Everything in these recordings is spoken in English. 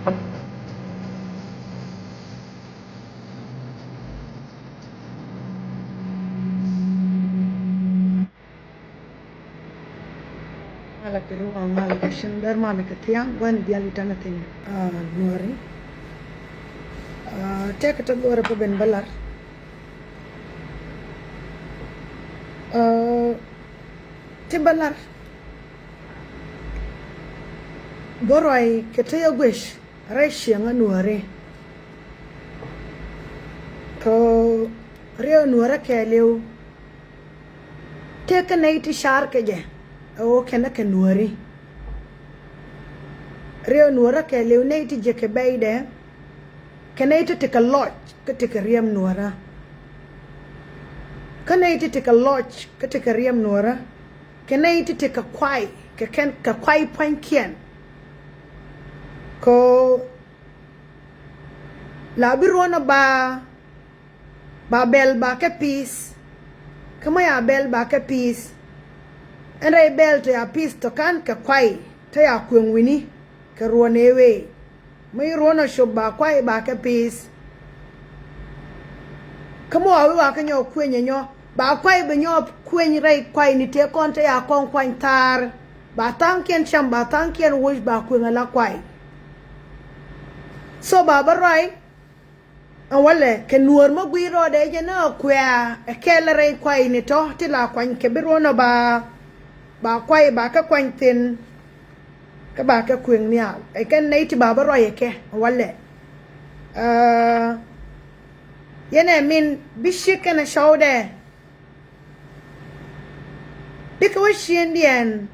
Malak ruang malak shindar malak tiang wan Diaal itana tin Nueri take to go up ben balar ti balar boroi ketaya gwish reshi nga Nueri ko rio Nueri keleu take na iti shar keje o kena ke Nueri rio Nueri keleu na iti jeke beide kena iti tika lodge ketika riam Nueri kena iti tika lodge ketika riam Nueri kena iti tika kwai ka kwai pankien ko labirona ba bel ba ke peace kama ya bel ba ke peace ere bel to ya peace to kan ka kwai ta ya kwen wini ka ruonewe mai ruona shobba kwai ba ke peace kamo awi wa ka nyo kwenye nyo ba kwai be nyo kwenye rai kwai ni te kon ta ya kon kwan tar ba tankien cham ba tankien wuj ba kwen ala kwai so baba rai awale ke nuor mo gwiro de je na kwa e kelere kwai ni to ti la kwan ke birono ba kwai ba ka kwan tin ka ba ka kwen nya e ken nei ti baba rai ke awale yene min bishike na shaude biko shien dien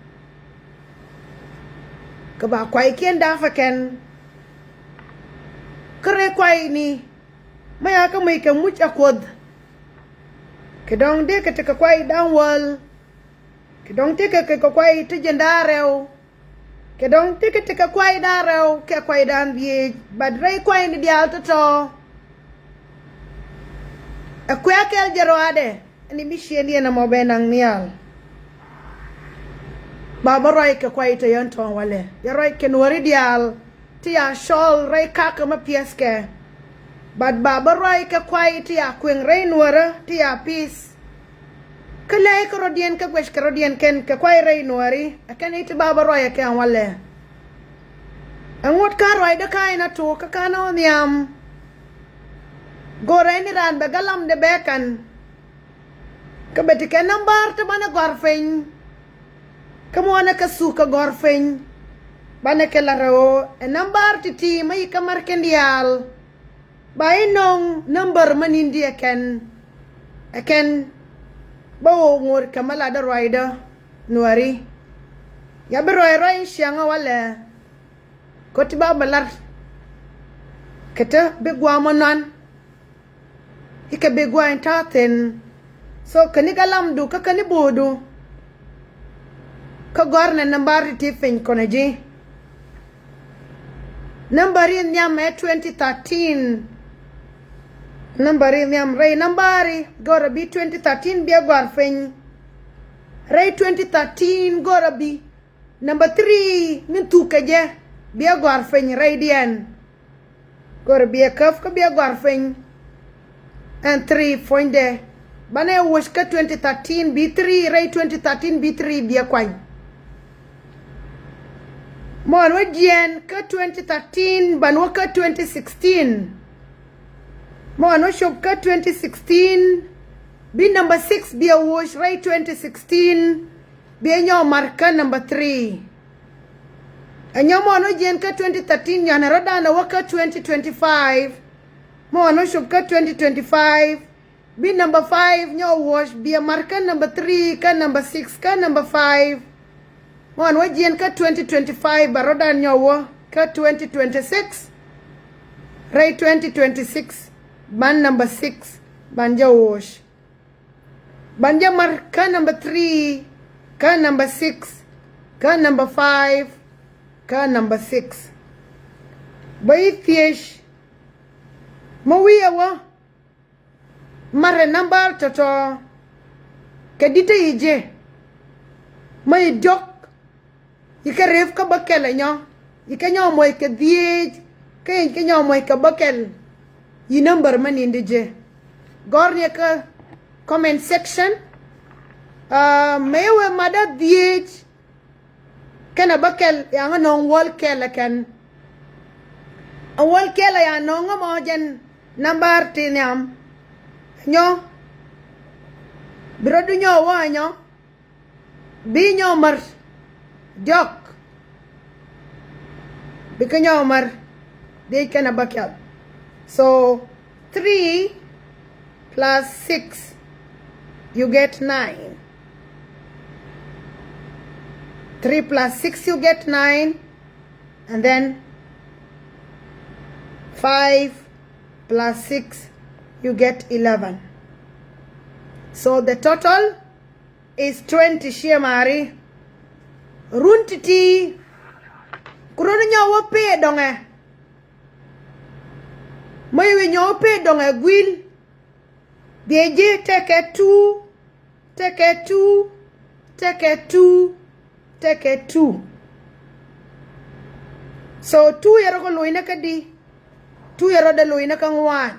ka ba kwai ken da fa ken kere kwai ni maya ka mai ka much akod ke dong de ka ka kwai down wall ke dong te ka kwai te jendareo ke dong te ka kwai dareo ke kwai dan bi badrai kwai ni Diaal to akwa kel jeroade ni bishien na mo benang nial baba roi ka kwai te yon ton wale ya roi ke Nueri Diaal ti ya shol rai kaka ma pieske bad baba roi ka kwai ti ya kwen rai Nueri ti ya peace kale ka rodien ka gwesh ka rodien ken ka kwai rai Nueri akan iti baba roi ka wale angot ka roi da kai na to ka kana niam gore ni ran be galam de bekan ka beti ke nambar to bana gorfen kamo ana ka suka gorfen bana ke laro e nambar titi mai kamar ken Diaal bai nong number manindi eken bawo ngor kamala da rider Nueri ya be roi shianga wale ko ti ba balar keta be gwa monan ike be gwa entaten so kani galam du ka kani bodu ka gorne nambar titi fen koneji nambari nyam 2013 nambari nyam ray nambari gora bi 2013 bi gorfen ray 2013 gora bi number 3 min tukaje bi gorfen ray dien gora bi kaf ka bi gorfen and 3 fonde bane wosh ka 2013 bi 3 ray 2013 bi 3 bi kwany mon wa Yiɛn ka 2013 ban wa ka 2016 mon wa shop ka 2016 bi number 6 bi wash right 2016 bi nyo marka number 3 anyo mon wa Yiɛn ka 2013 nyana rodana wa ka 2025 mon wa shop ka 2025 bi number 5 nyo wash bi marka number 3 ka number 6 ka number 5 mon wa Yiɛn ka 2025 baroda nyowo ka 2026 ray 2026 ban number 6 banja wash banja mar ka number 3 ka number 6 ka number 5 ka number 6 bai fish mo wiyawa mare number toto kadita ije mai dok ika ref ka bakela nyo ika nyo moy ke diej ke nyaw moy ka bakel yi number man indi je gorne ka comment section mewe mada diej kana bakel ya non wol kela kan wol kela ya non mo jen number tinam nyo brodu nyo wa nyo bi nyo mar jok bi ka nyo mar de kana bakel so 3 plus 6 you get 9. 3 plus 6 you get 9, and then 5 plus 6 you get 11. So the total is 20 Shiamari. Runtiti kurono nyawo pe donge. Maywe nyawo pe donge gwil. Deje take 2, take 2, take 2, take 2. So 2 yaro ko loina kadi. 2 yaro da loina kang 1.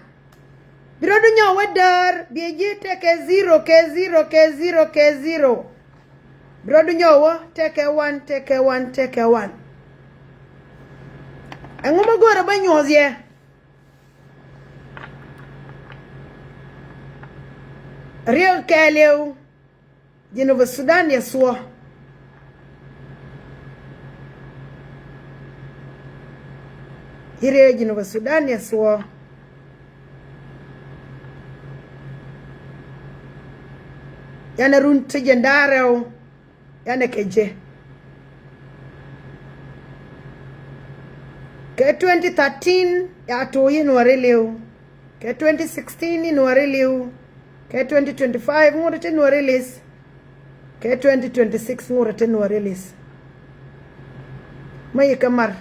Birodo nyawo dar deje take 0, ke 0, ke 0, ke 0. Birodo nyawo take 1, take 1, take 1. Angoma gora ba nyozye. Real Kaleo, Genova Sudan, yes, so here, Genova Sudan, yes, so Yana run to Jandaro, Yana Keje. Ke 2013, Yato in Nueri, Ke 2016 in Nueri. Ke 2025 ngurete no release. Ke 2026 ngurete no release. May kamar.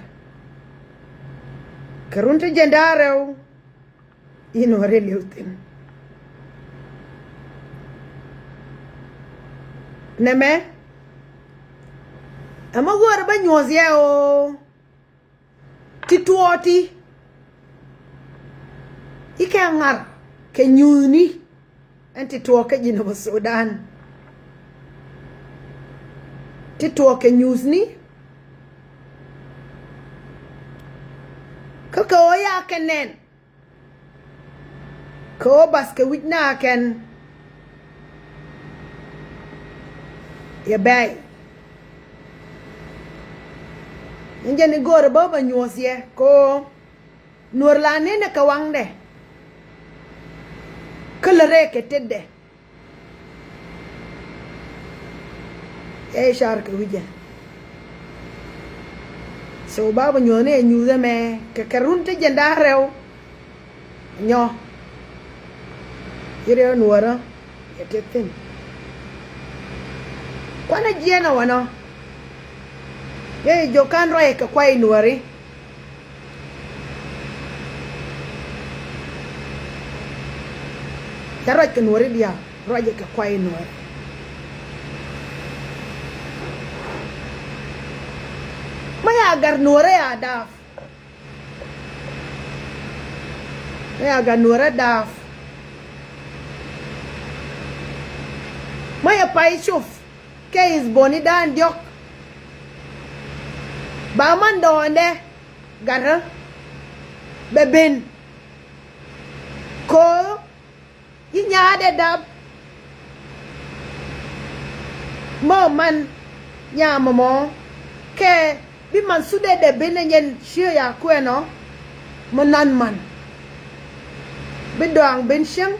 Karunte jendaro ino release. Neme amagora ba nyozia o tituoti ikangar ke nyuni anti tuoke Genova Sudan. Ti tuoke news ni. Kaka oya kenen. Ko baske witna ken. Ya bay. Njani gore baba news ye ko Nuerlane na kawangde. Kalare ke tedde shark wija so baba nyone nyuza me ke karunte jandaro nyo ire nuara etetin kwana jiena wana jokan roe ka kwai Nueri Raj ke Nueri dia, Raj ke kwai Nueri. Maya agar Nueri adaf. Maya agar Nueri adaf. Maya pai chuf, ke is boni dan diok. Baman donde, gara, beben. Ko Yinyade dab mo man nyama mo ke bi man sude de benenyen shia ya kweno mo nan man bi doang ben sheng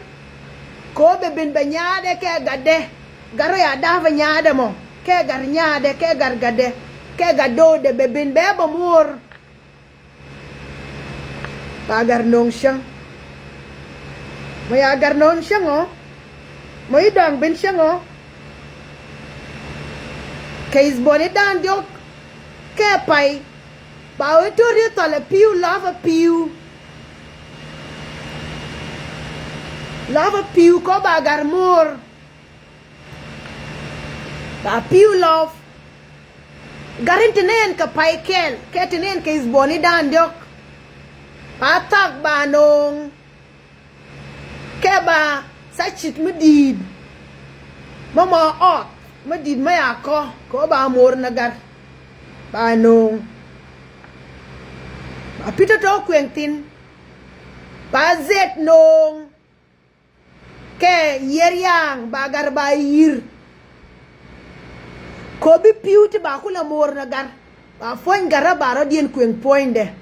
ko be ben banyade ke gade garo ya dava nyade mo ke gar nyade ke gar gade ke gado de be ben be bo mur pagar nong sheng Maya agar non siya ngo. May dang ben siya ngo. Kay isboni dan diok. Kaya pay. Bawa ito rito la piu lava piu. Lava piu ko ba agar mur. Ba piu love. Garin tinen ka pay kel. Kaya tinen kay isboni dan diok. patak banong keba sachit medid mama ot medid mayako ko ba mor nagar banong apito to kwentin bazet nong ke yeryang bagar bayir ko bi piuti ba kula mor nagar ba foin gara baro dien kwen poinde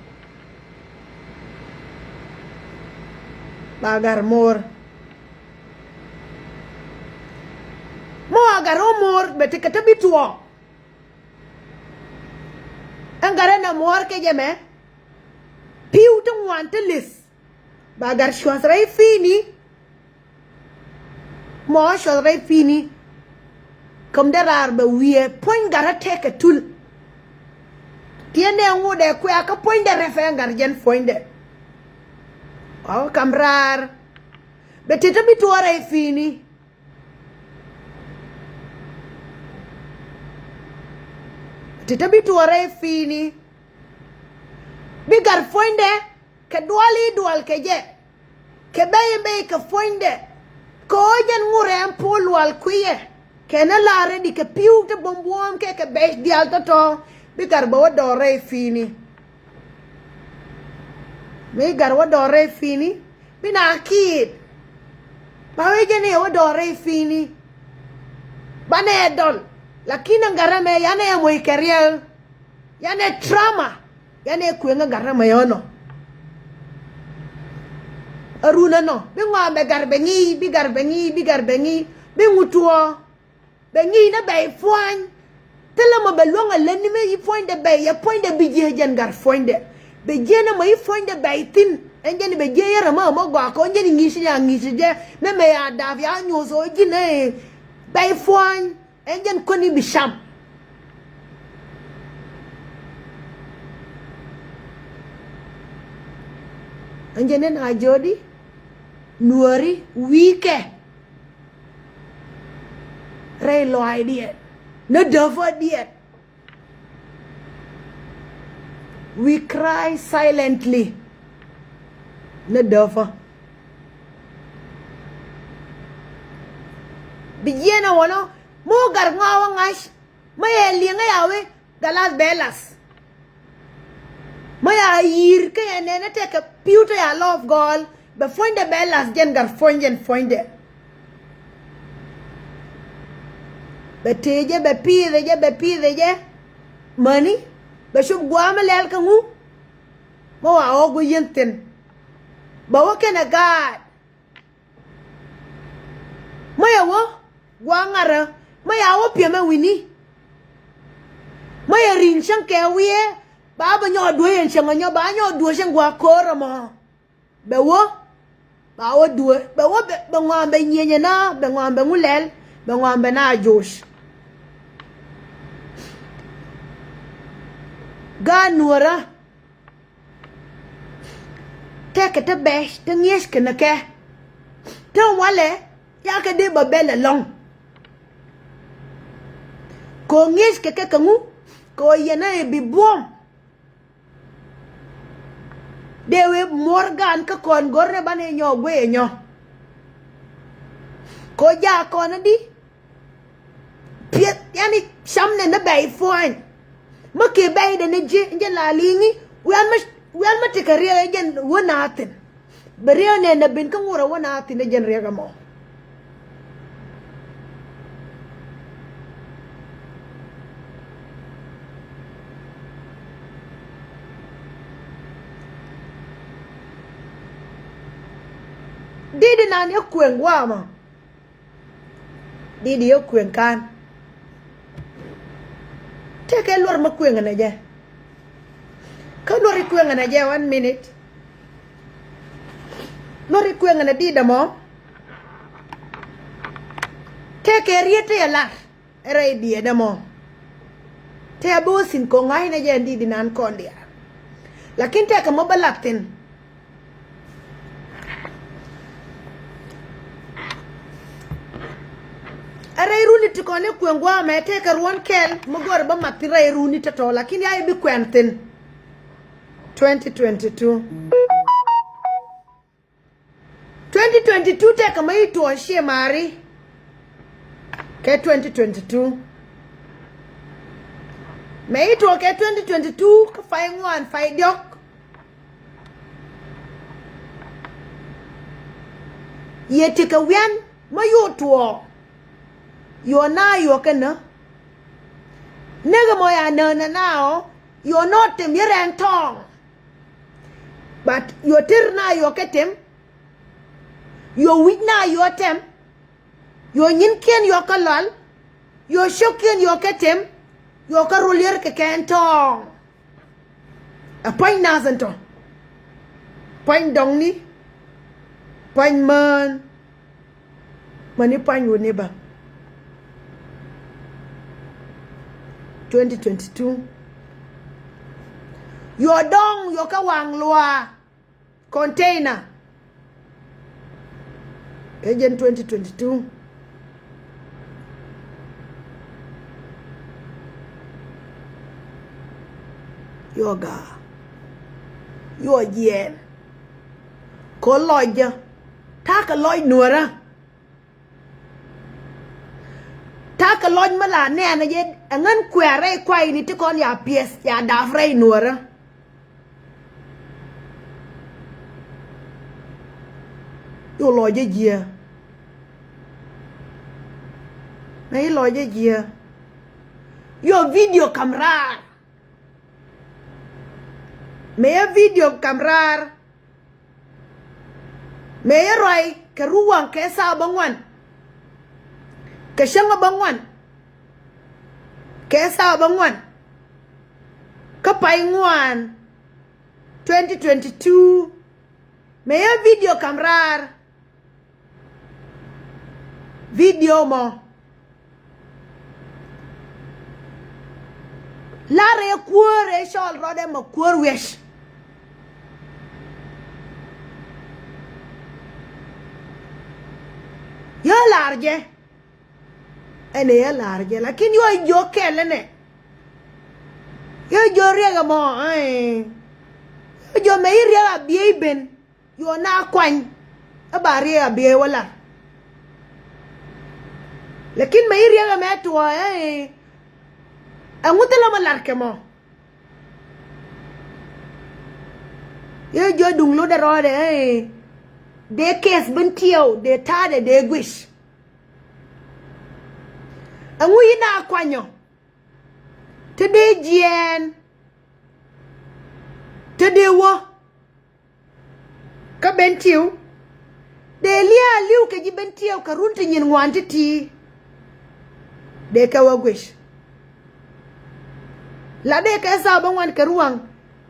bagar mor mo agar mor bete kata bituo angara na mor ke jeme piuti wante lis bagar shwasrai fini mo shwasrai fini kom darar ba wiye poin gara teke tul tiene ngude ku aka poin de refe ngar jen foinde kamrar beteta bituore fini beteta bituore fini bigar foinde ke dual ke je ke beye ke foinde ko jen ngure pol wal kuye kena lare di ke piu te bombuam ke be dial to bigar bo dore fini me garwa dore fini bina kid bawe jene wa dore fini bane dol lakini ngarame yane mo ikeriel yane trauma yane kuenga garame yono aruna no bingwa be garbengi bingutuo bengi na bay foin telama belonga lenni me yifoin de bay ya point de bije jen gar foin de be jena ma yifoin de bay tin enjeni be je yara ma mo gwa ko enjeni ngisi je me ya dav ya nyoso jine bay foin enjen koni bisham enjenen ajodi nueri wike Ray lo idea no dover diet we cry silently no dover bijena wono mo gar ngawa ngash maya linga yawe galas belas maya yir ke nene take a pewter ya love goal be find the belas gen gar find it beteje be pide money be shub guama lel kangu mo wa ogu yenten ba wo kena god maya wo gwangara maya wo piema wini maya rin shan ke wiye ba ba nyo do yen shan nyo ba nyo do shan gwa koro mo be wo ba wo do be wo be ngombe nyenye na be ngombe ngulel be ngombe na josh Nueri take te besh te nyesh kena ke te wale ya ke de babele long ko nyesh ke kangu ko yena e bi bom dewe morgan ka kon gorre bane nyo gwe nyo ko ja kon di piet yani shamne na bay foin make bay de ne je la lingi wan ma te kariya jen wonaten beriya ne na bin kan wora wonaten jen rega mo didi nan yo kwen wama didi yo kwen kan take a lor ma kwen na je ka lori kwen na je 1 minute lori kwen na dida mo take a riete ya la ere di da mo te abo sin ko ngai na je didi nan kondia lakin take mo balatin Aray runi tiko ne kwengwa me take ruan kel mogor ba matira runi tato lakini ay bi kwenten 2022 2022 te kama itu shie mari ke 2022 me itu ke 2022 ka fai ngwan fai diok yeti ka wian ma yo tuo yo na yo kana nega mo ya na nao yo not tem yeren tong but yo tir na yo ketem yo wit na yo tem yo nyin ken yo kalal yo shoken yo ketem yo karulier ke kentong a pain nazanto pain dong ni pain man mani pain wo neba 2022 yo dong yo ka wang lua container agent 2022 yoga yo Yiɛn ko loja ta ka loj nuora ta ka loj mala ne na ye ngan kwere kwai ni ti kon ya pies ya dafre nuora yo loja Yiɛn na loja Yiɛn yo video camera me video kamrar me roi ke ruang ke sa bangwan ke shanga bangwan ke sa bangwan ka pai ngwan 2022 me video kamrar video mo lare kuore shol rode mo kuor wesh yo large ene ya large lakini yo kelene yo riega mo yo me riega bieben yo na kwany abari abie wala lakini me riega metwa angutela malarke mo yo dunglo de rode de kes bentiyo de tade de gwish angu ina akwanyo te de Yiɛn te de wo ka bentiyo de lia liu ke ji bentiyo ka runti nyin ngwanti ti de ka wa gwish la de ka sa bangwan ka ruang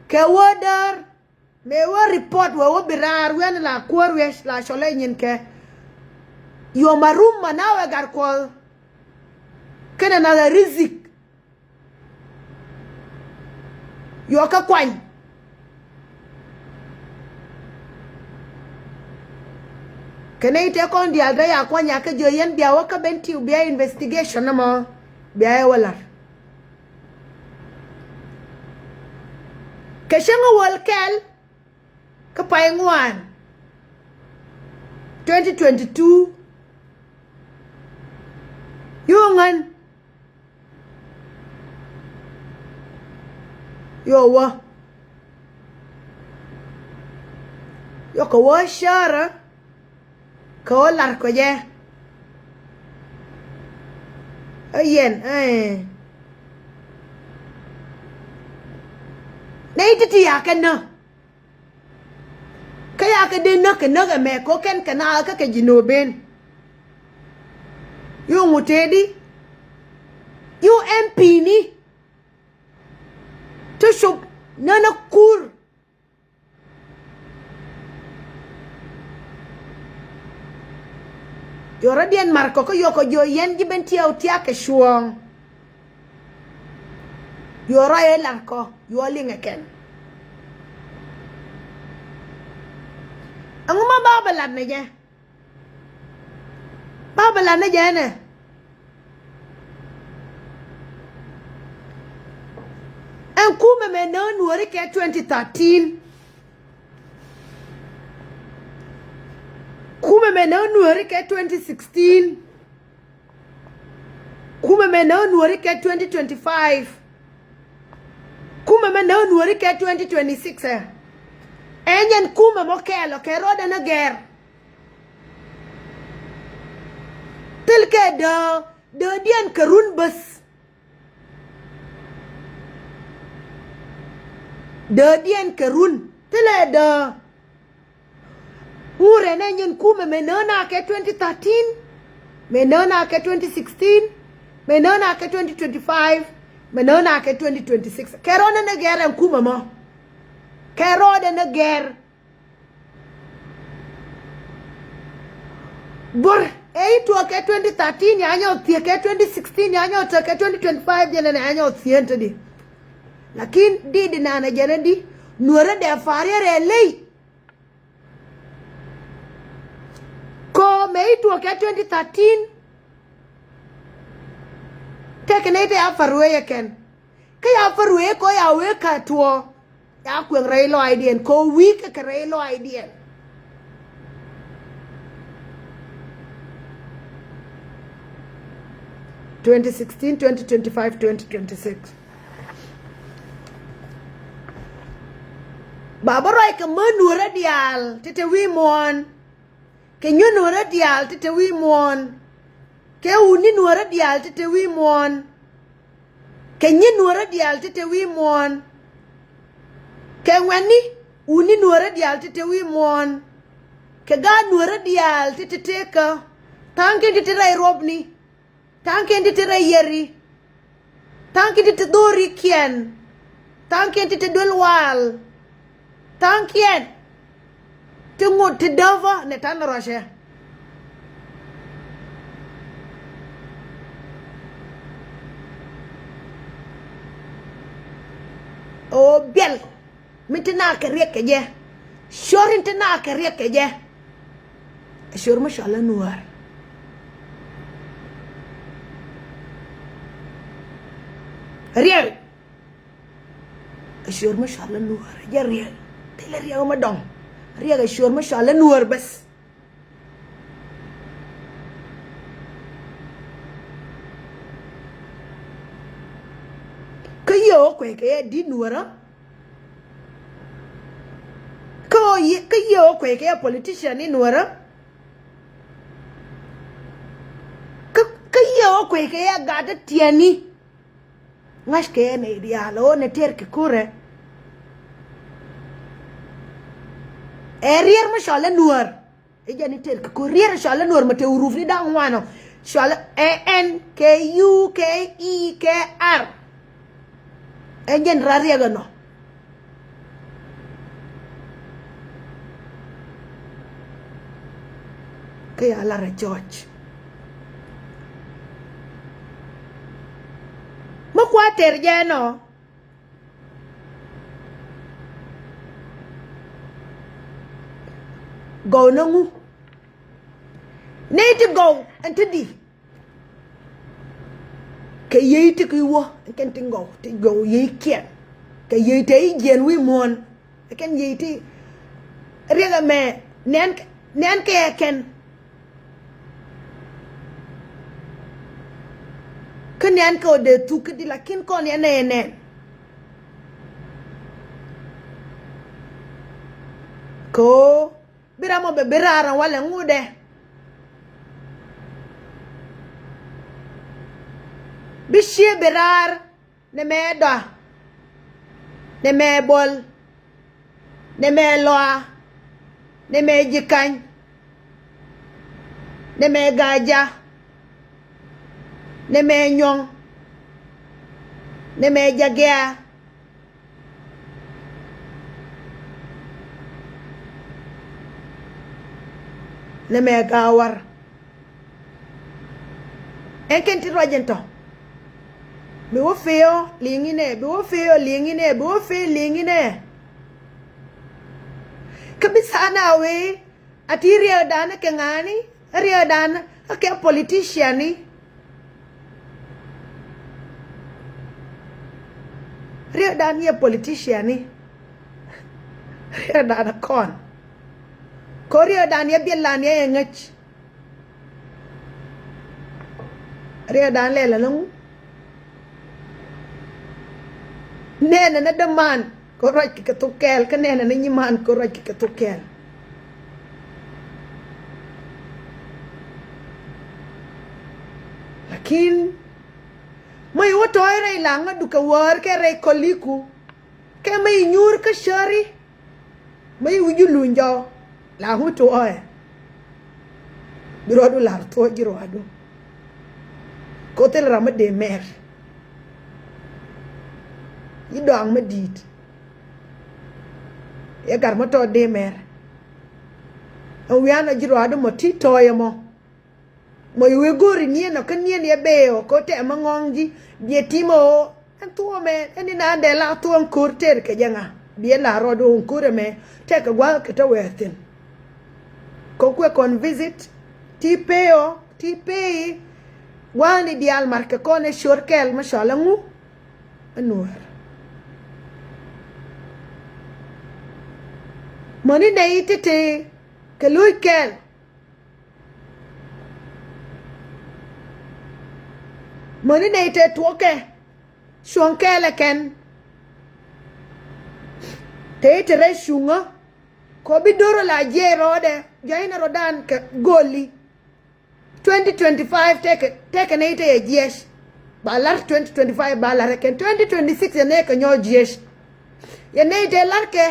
ka wodar me wo report wo birar wen la kwor wesh la shole nyin ke yo marum manawe gar ko kena na rizik yo ka kwany kena ite kon Diaal da ya kwanya ka jo yen dia wa ka benti ubia investigation na mo bia wala ke shengo wolkel ka pai ngwan 2022 yungan yo wa yo ko wa shara ko lar ko je Yiɛn nei ti ya kan na kaya ka din na ka me ko ken kana ka jinoben yo mutedi yo MP ni to shop nana kur yo radian marko ko yo ko yo yen jiben tiaw tia ke shuong yo ra elan ko yo linga ken anguma babalan na je babalan na je ne en kuma me no Nueri ke 2013 Kuma me no Nueri ke 2016. Kuma me no Nueri ke 2025. Kuma me no Nueri ke 2026. Enyen kuma mo kelo ke roda na ger. Tilke de dien karun bus. De dien karun. Tile de ure na nyen kuma me nona ke 2013. Me nona ke 2016. Me nona ke 2025. Me nona ke 2026. Ke roda na ger en kuma mo. Ke roda na ger. Bor to ke 2013 ya nyo tie ke 2016 ya nyo ke 2025 jene na nyo tie ntedi. Lakin di nana jene di Nueri de farere lei. Ko me to ke 2013 tekene te afarwe yeken. Ke ya farwe ko ya we ka to ya kwen reilo idea ko week ke reilo idea. (2016, 2025, 2026). Baba roi ke Nueri Diaal tete wi mon. Ke nyu Nueri Diaal tete wi mon. Ke uni Nueri Diaal tete wi mon. Ke nyi Nueri Diaal tete wi mon. Ke wani uni Nueri Diaal tete wi mon. Ke ga Nueri Diaal tete teka. Tanke tete rai robni. Tanke tete rai yeri. Tanke tete dori Yiɛn. Tanke tete dolwal. Tanke tengo te dava ne tan roche. O bel mitina ke reke je. Shorin tina ke reke je. Shor mashallah Nueri. Riel. Shor mashallah Nueri. Ja riel. Tele riel ma dong. Riel shor mashallah Nueri bas. Kayo kwe ke di Nueri. Kayo kwe ke politician ni Nueri. Kayo kwe ke gada tiani. Ngash ke ne Diaal ne ter ke kure. Rier mashallah Nueri. Eja ni ter ke kure. Rier mashallah Nueri mate huruf ni dang wano. Mashallah ANKUKER. Ejen raria gano. Kaya lara George. Makwater jano. Go nangu. Need to go and to di. Ke ye te ki wo ken tingo te go ye Yiɛn. Ke ye te Yiɛn wi mon. Ken ye te rega me nen ke ken. Ken ko de tu ke di lakin kon ya nen. Ko biramo be birara wala ngude. Bishie berar ne me da. Ne me bol. Ne me loa. Ne me jikany. Ne me gaja. Ne me nyong. Ne me jagea. Ne me gawar. Enkenti rojento. Be wo feo lingine, be wo feo lingine, be wo feo lingine. Kabisana we ati rio dana kengani, rio dana ake politician ni. Rio dana ye politician ni. Rio dana kon. Korea dan ya bilan ya ngach. Ria dan le la nang. Nena na daman ko raj ki katukel ka nena na nyiman ko raj ki katukel. Lakin may watoy ray lang du ka war ke ray koliku ke may nyur ka shari may ujulunjo la huto oy birodu lar to jirodu ko tel rama de mer yi doang ma dit ya gar ma to de mer o wiana jirodu mo ti toye mo we gori ni no kan ni e beo ko te mangongi die timo antuo me eni na de la tuon kurter ke janga die la rodo un kure me te ka gwa ke to wetin ko kwe kon visit ti peo ti pei wani dial marke kone shorkel mashalangu Nueri moni nei tete ke luikel moni nei te tuoke shonkele ken te tere shunga ko bidoro la jerode jaina rodan ke goli 2025 take nei te jesh balar 2025 balar ken 2026 ne ke nyo jesh ye nei te larke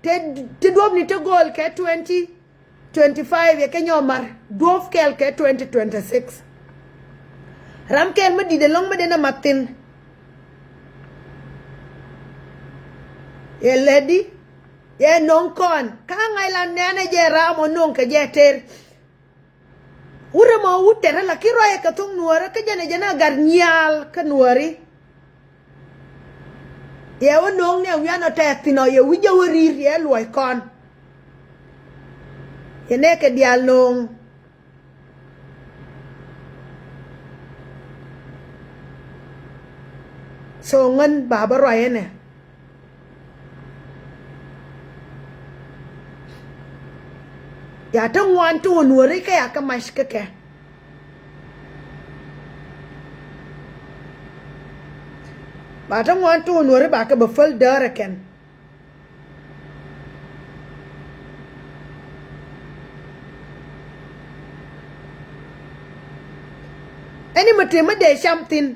te dob ni te gol ke 2025 ye ke nyomar dof kel ke 2026 ramkel ma di de long ma dena matin ye lady ye non kon ka ngai la nene je ramo non ke je ter ura ma utere la kiro ye ka tung Nueri ka jana gar nyal ka Nueri ye wonong ne wi ano te tino ye wi jawrir ye loy kon ye ne ke Diaal nong so ngan baba roye ne ya ta wan to Nueri ka ya ka mash ka ke ba ta wan to Nueri ba ka ba fal dare ken ani mate ma de shamtin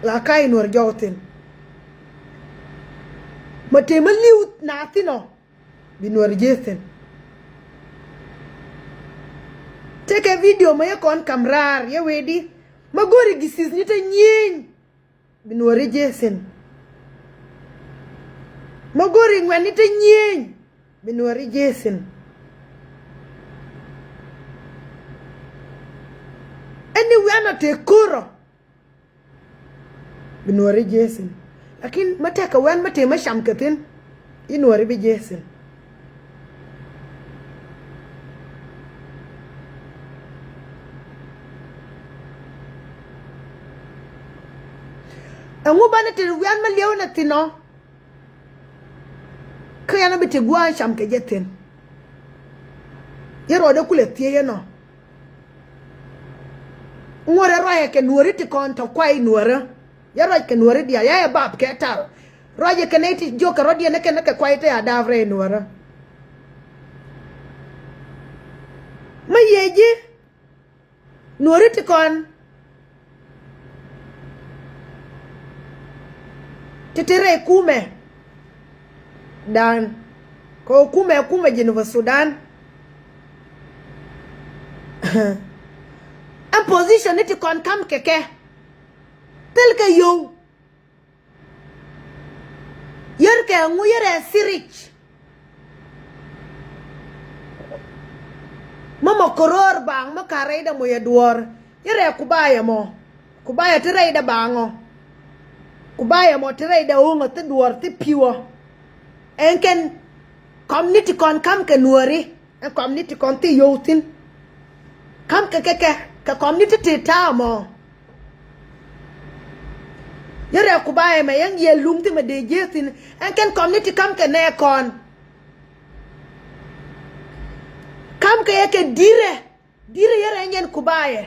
la kai Nueri jawtin mate ma liwt na tino bi Nueri jesten take a video ma yakon kamrar ye wedi magori gisis ni te nyin bi Nueri jesten magori ngwan ni te nyin bi Nueri jesten ani wana te kuro bi Nueri jesten lakin mataka wan mate ma shamkatin i Nueri bi jesten angu bana te wan ma lew na tino kayana bi te gwan sham ke jetin yero de kule tie no ngore roye ke Nueri ti kon to kwai Nueri yero ke Nueri dia ya bab ke tar roye ke neti joka rodie ne ke kwai te adavre Nueri ma yeji Nueri ti kon tetere kume dan ko kume Geneva Sudan a position it kon kam keke tel ke yo yer ke ngu yere sirich mama koror bang ma kare da mo yedwor yere kubaya tere da bango kubaya mo tere da ungo te duor te piwo enken community kon kam ke Nueri en community kon te yotin kam ke ka community te tamo yere kubaya me yang ye lum te me de jetin enken community kam ke ne kon kam ke yake dire yere nyen kubaye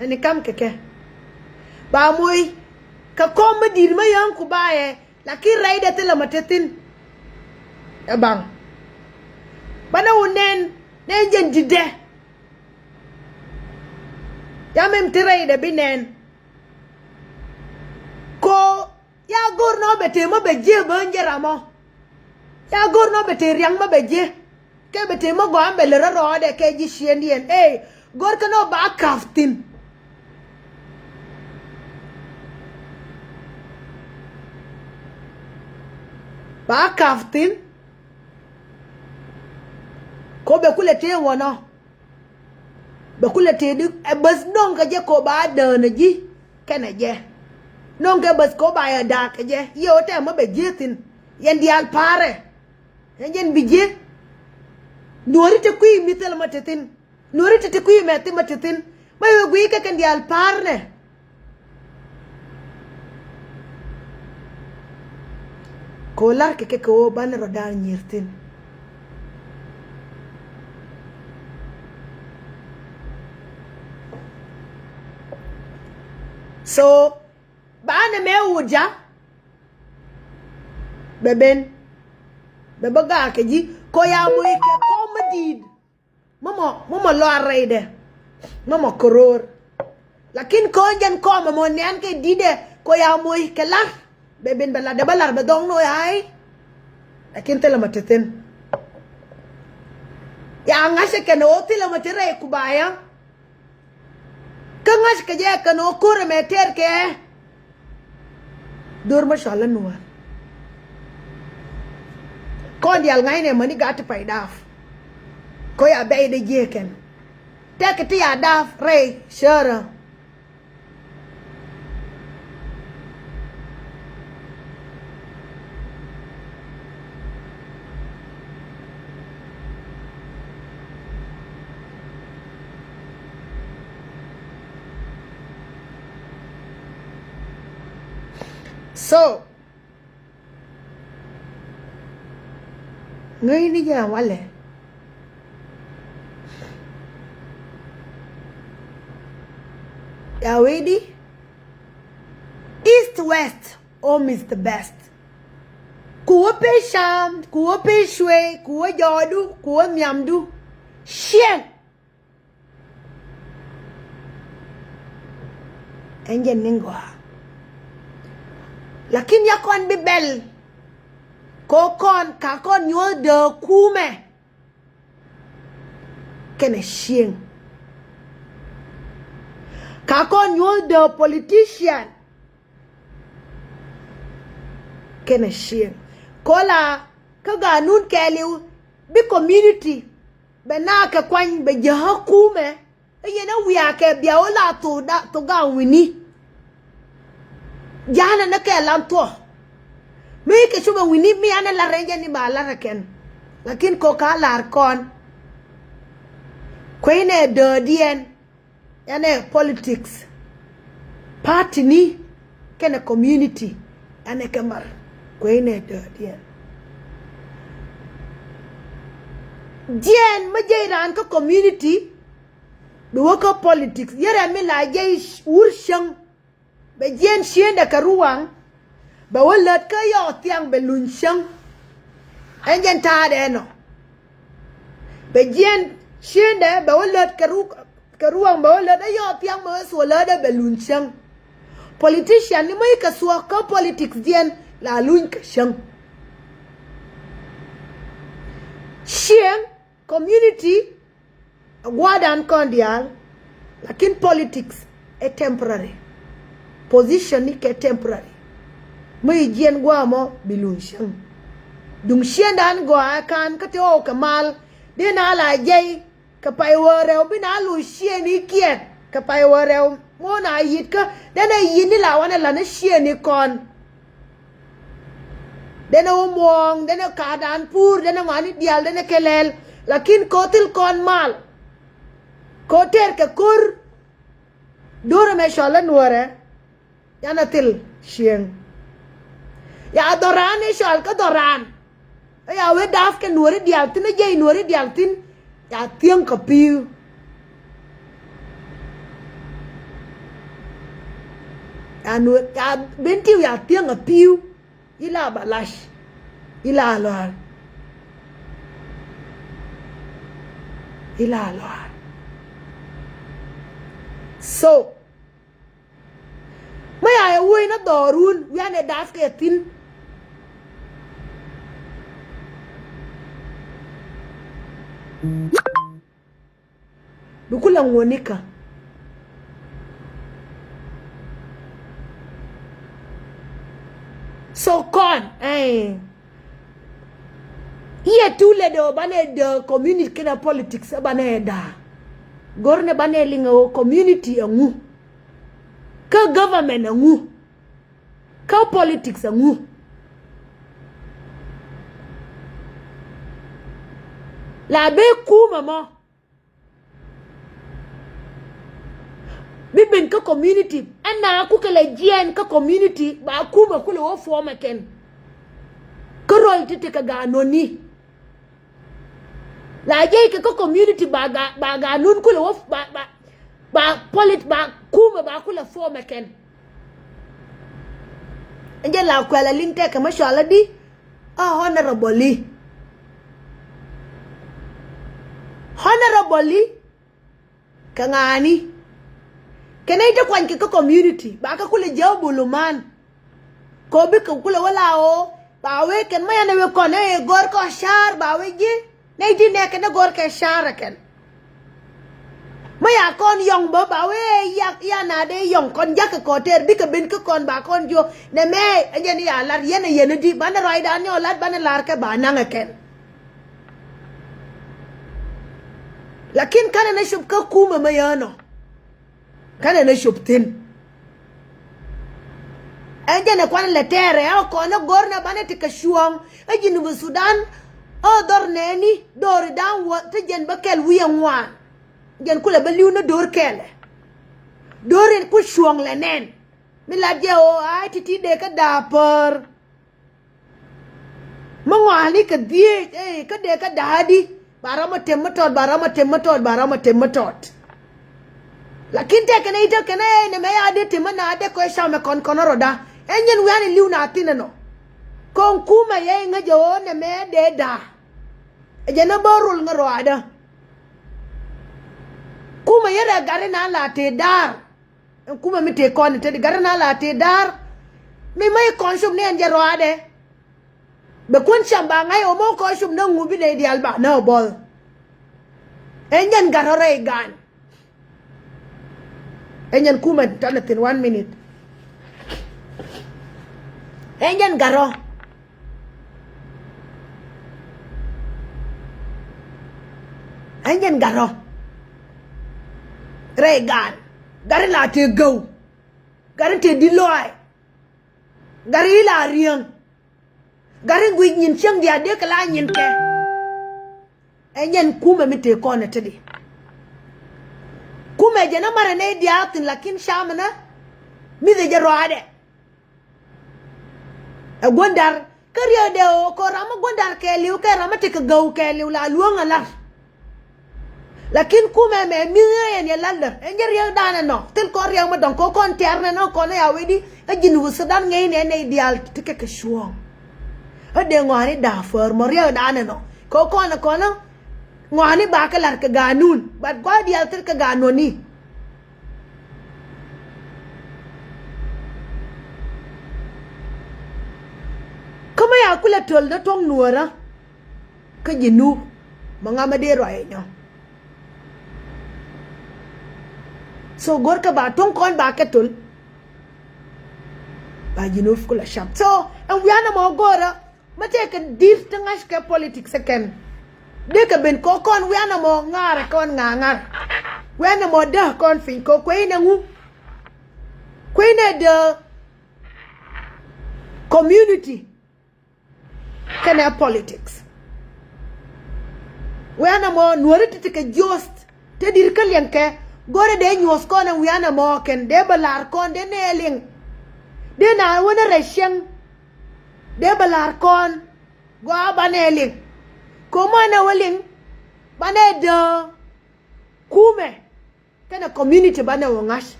ani kam ke ba moy ka kom dir ma yang kubaye lakin raida tela matetin bang bana unen ne jen dide ya mem tiraida binen ko ya gor no bete mo beje banjera mo ya gor no bete riang mo beje ke bete mo go ambele ro de ke ji shiendien gor ka no ba kaftin ba kaftin ko be kulete wono be kulete du bas non ka je ko ba de na ji kana je non ke bas ko ba ya da ka je yo te mo be jetin yen dial pare yen bije Nueri te kui mitel matetin Nueri te kui meti matetin ma yo gui ka kan dial parne kolar ke ko ban rodal nyirtin so bana me uja beben bebaga ke ji ko ya moy ke ko madid mama lo arede mama koror lakin ko jan ko mo nyan ke dide ko ya moy ke la beben bala de balar be dong no ay lakin tela mateten ya ngase ke no tela matere ku baya kangas ke je ke no kur meter ke dur mashallah nuar kon dial ngai ne mani gat pai daf ko ya bay de jeken tek ti ya daf re shara so ngai ni ya wale ya wedi east west home is the best kuwa pe sham kuwa pe shwe kuwa jodu kuwa myamdu shen enjen ningwa lakin ya kon bibel ko kon ka kon nyo de kume kene shen ka kon nyo de politician kene shen kola ka ganun keliu bi community be na ka kwan be jaha kume yena wiya ke bia ola to ga wini jana na ke lam to me ke chuba wini mi ana la renja ni ba la raken lakin ko ka lar kon kwene de dien ane politics party ni kene community ane kamar kwene de dien majeran ko community do ko politics yere mi la jey urshang be jen shienda karuang ba walat ka yo tiang be lunshang enjen ta de no be jen shienda ba walat karuang ba walat yo tiang ma so la de be lunshang politician ni mai ka so ka politics dien la lun ka shang shen community Guadan Diaal, lakin politics est temporary. Position ni ke temporary. May jien guamo bilun siyang. Dung siyan dan gua kan kati o kamal. Di na la jay kapay warew binalu siyan ni kiet. Kapay warew mo na yit ka. Dena yin nila wana la na siyan ni kon. Dena umwong, dena kaadaan pur, dena ngani dial, dena kelel. Lakin kotil kon mal. Koter ke kur dura me shola nuere yana til shieng ya doran e shol ka doran ya we daf ke nuere dial tin je nuere dial tin ya tiếng ka piu anu ya bentiu ya tiếng ka piu ila balash ila loar so mấy ai ui nó đỏ run we ne daf ke tin dukula ngonika so con here too le do bane the community kina politics bane da gorne bane lingo community angu ka government angu ka politics angu la be ku mama bibin ka community ana ku kala Yiɛn ka community ba ku ma ku le wo forma ken ka rol tete ka ga noni la je ka community ba ga nun ku le wo ba polit ba ku ma ba ku le forma ken nje la ku la linte ka mashallah di honorably kangani kenai ta kwanki ka community ba ka kule jaw buluman ko bi ka kule wala o ba we ken maya ne we ko ne gor ko shar ba we gi ne di ne ken gor ke shar ken maya kon yong ba we ya na de yong kon jak ko ter bi ka bin ka kon ba kon jo ne me yen ya lar yen di ban roi dan yo lat ban lar ka ba na ken lakin kana na shub ka kuma mayano kana na shubtin anje na kwan letere ya ko na gorna bane tika shuang ajinu bu Sudan o dor neni dor dan wa te jen bakel wiyan wan jen kula baliu na dor kele dorin ku shuang lenen miladje o ai titi de ka dapor mangwani ka die ka de ka dadi barama temmatot lakin te kene ita kene ne me ade timana ade ko shame kon roda enyen wani liu na tinano kon kuma ye ngajo ne me de da ejena borul ngaro ada kuma yere gare na la te dar kuma mi te kon te gare na la te dar mi mai kon shum ne enjero ade be kun shamba ngai o mo ko shum na ngubi ne Diaal ba na bol enyen garore gan enyen kuma tana tin 1 minute enyen garo regan gari la te go gari te diloy gari la riang gari ngui nyin chang dia de kala nyin ke enyen kuma mi te ko na tedi kuma je na mara ne dia tin lakin shamana mi de je roade e gondar kariya de o ko rama gondar ke liu ke rama te ka gaw ke liu la luanga la lakin kuma me mi yen ya lander enjer ya dana no tel ko riya ma don ko kon terne no ko na ya wedi ka jinu Sudan ngey ne Diaal te ke shuo ade ngwani da for mo riya dana no ko na ngwani ba ka lar ka ganun bat gwa Diaal ter ka ganoni kama ya kula tol na tong nuara ka jinu mga madero ay nyo so gor ka ba tong kon ba ka tol ba jinu kula shap so ang wiana mo gora mate ka dir tangash ka politics ken de ka ben ko kon wiana mo ngara kon ngar wiana mo da kon fin ko kwena ngu kwena de community kana politics wiana mo nuari tike just te dir kalyan ke gore de nyos kon wiana mo ken de balar kon de neling de na wona resheng de balar kon go abaneling ko mana waling bane de kume kana community bane wongash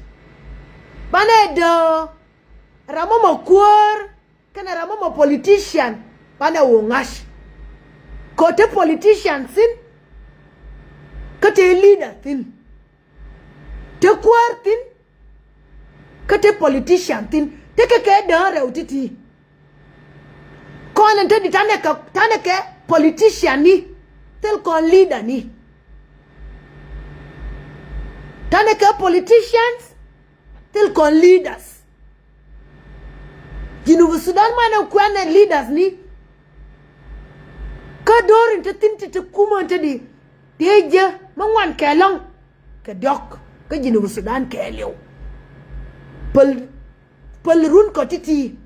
bane de ramamo kuor kana ramamo politician bane wongash kote politician sin kote leader tin te kuor tin kote politician tin te ke de utiti kon ente di taneke politician ni tel kon leader ni taneke politicians tel kon leaders Jinubu Sudan mana kwana leaders ni ka dorin te tinti te kuma te di deje mangwan kelong ke dok ka Jinubu Sudan ke lew pel run ko titi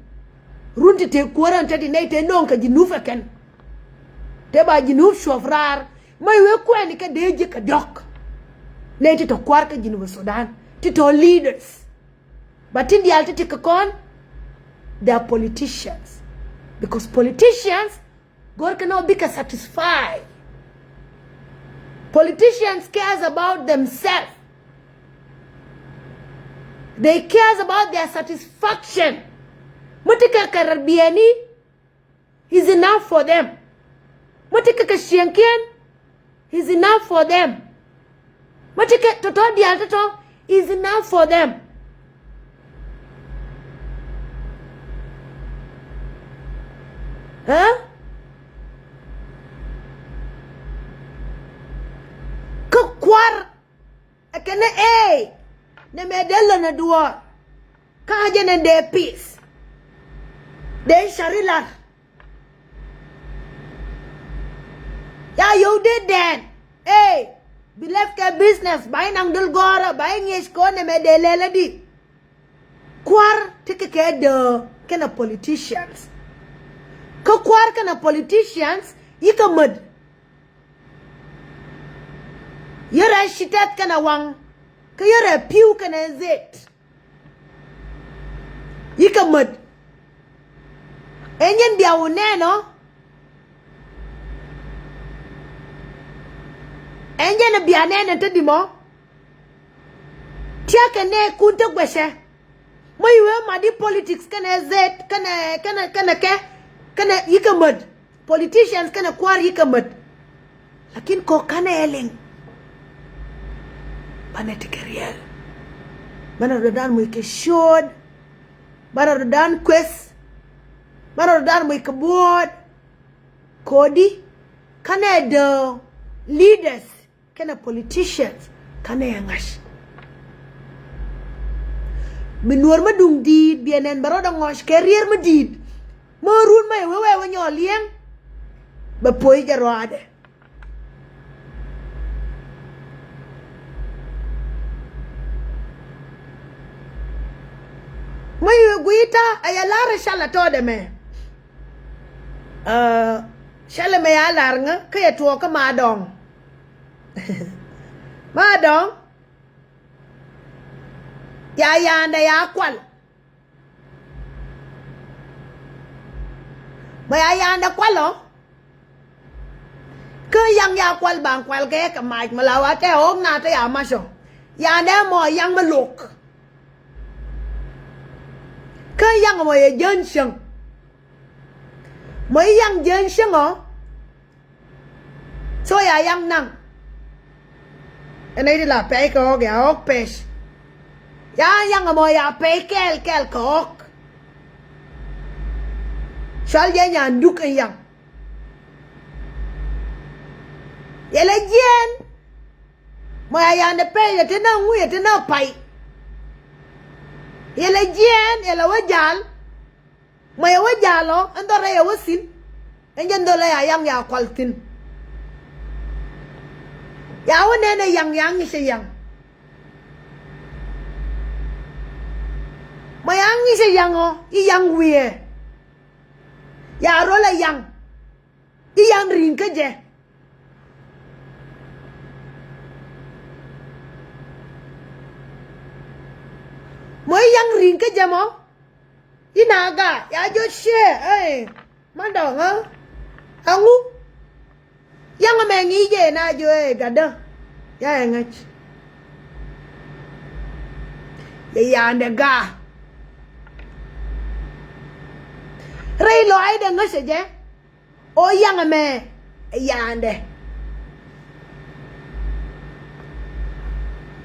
run te kuoran te di nei te non ka Jinubu ken te ba Jinubu shofrar mai we kwani ka deje ka dok nei te to kwar ka Jinubu Sudan te to leaders but in Diaal te ka kon they are politicians because politicians God cannot be satisfied. Politicians cares about themselves. They cares about their satisfaction. Mutika karabiani is enough for them. Mutika kashiankian is enough for them. Mutika toto Diaal toto is enough for them. Huh? Kwar akene ne medella na duwa ka jene de peace de sharilar ya you did then be left ka business bay nang dul gora bay ngesh ko ne medele di kwar tike ke de kana politicians ka kwar kana politicians yikamad yara shitat kana wang ka yara piu kana zet yikamad enyen dia uneno enyen bianene tedimo tia kane kunta gweshe moywe madi politics kana zet kana yikamad politicians kana kwar yikamad lakin ko kana eling Panetik real. Mana rodan mo ikeshod. Mana rodan quest. Mana rodan mo ikabod. Kodi. Kana the leaders. Kana politicians. Kana yangash. Menuar madung did. Bianen barodang ngosh. Career madid. Marun may wewe wanyo liang. Bapoy jarwade. May guita ayalara shala to de me shala me alar nga kaya tuwa ka madong madong ya anda ya kwal may anda kwalo ka yang ya kwal bang kwal kaya ka mike malawa te hong na te ya masyo ya anda mo yang maluk ka yang mo ye jensheng mo yang jensheng so ya yang nang enai la pe ko ga ok pesh ya yang mo ya pe kel ko ok shal ya nyan duk yang ye le Yiɛn mo ya ne pe ye te na wu ye te na pai Yele Yiɛn yele wajal maya wajalo andore ya wasin enjandole ya yang ya kwaltin ya wonene yang ise yang maya ise yang i yang wie ya rola yang i yang rinkeje Moy yang ring ke jamo inaga ya jo she mandong angu Yang me ngi je na jo e gada. Ya ngach. Ya ande ga. Rei lo ai de ngase je. O yang me ya ande.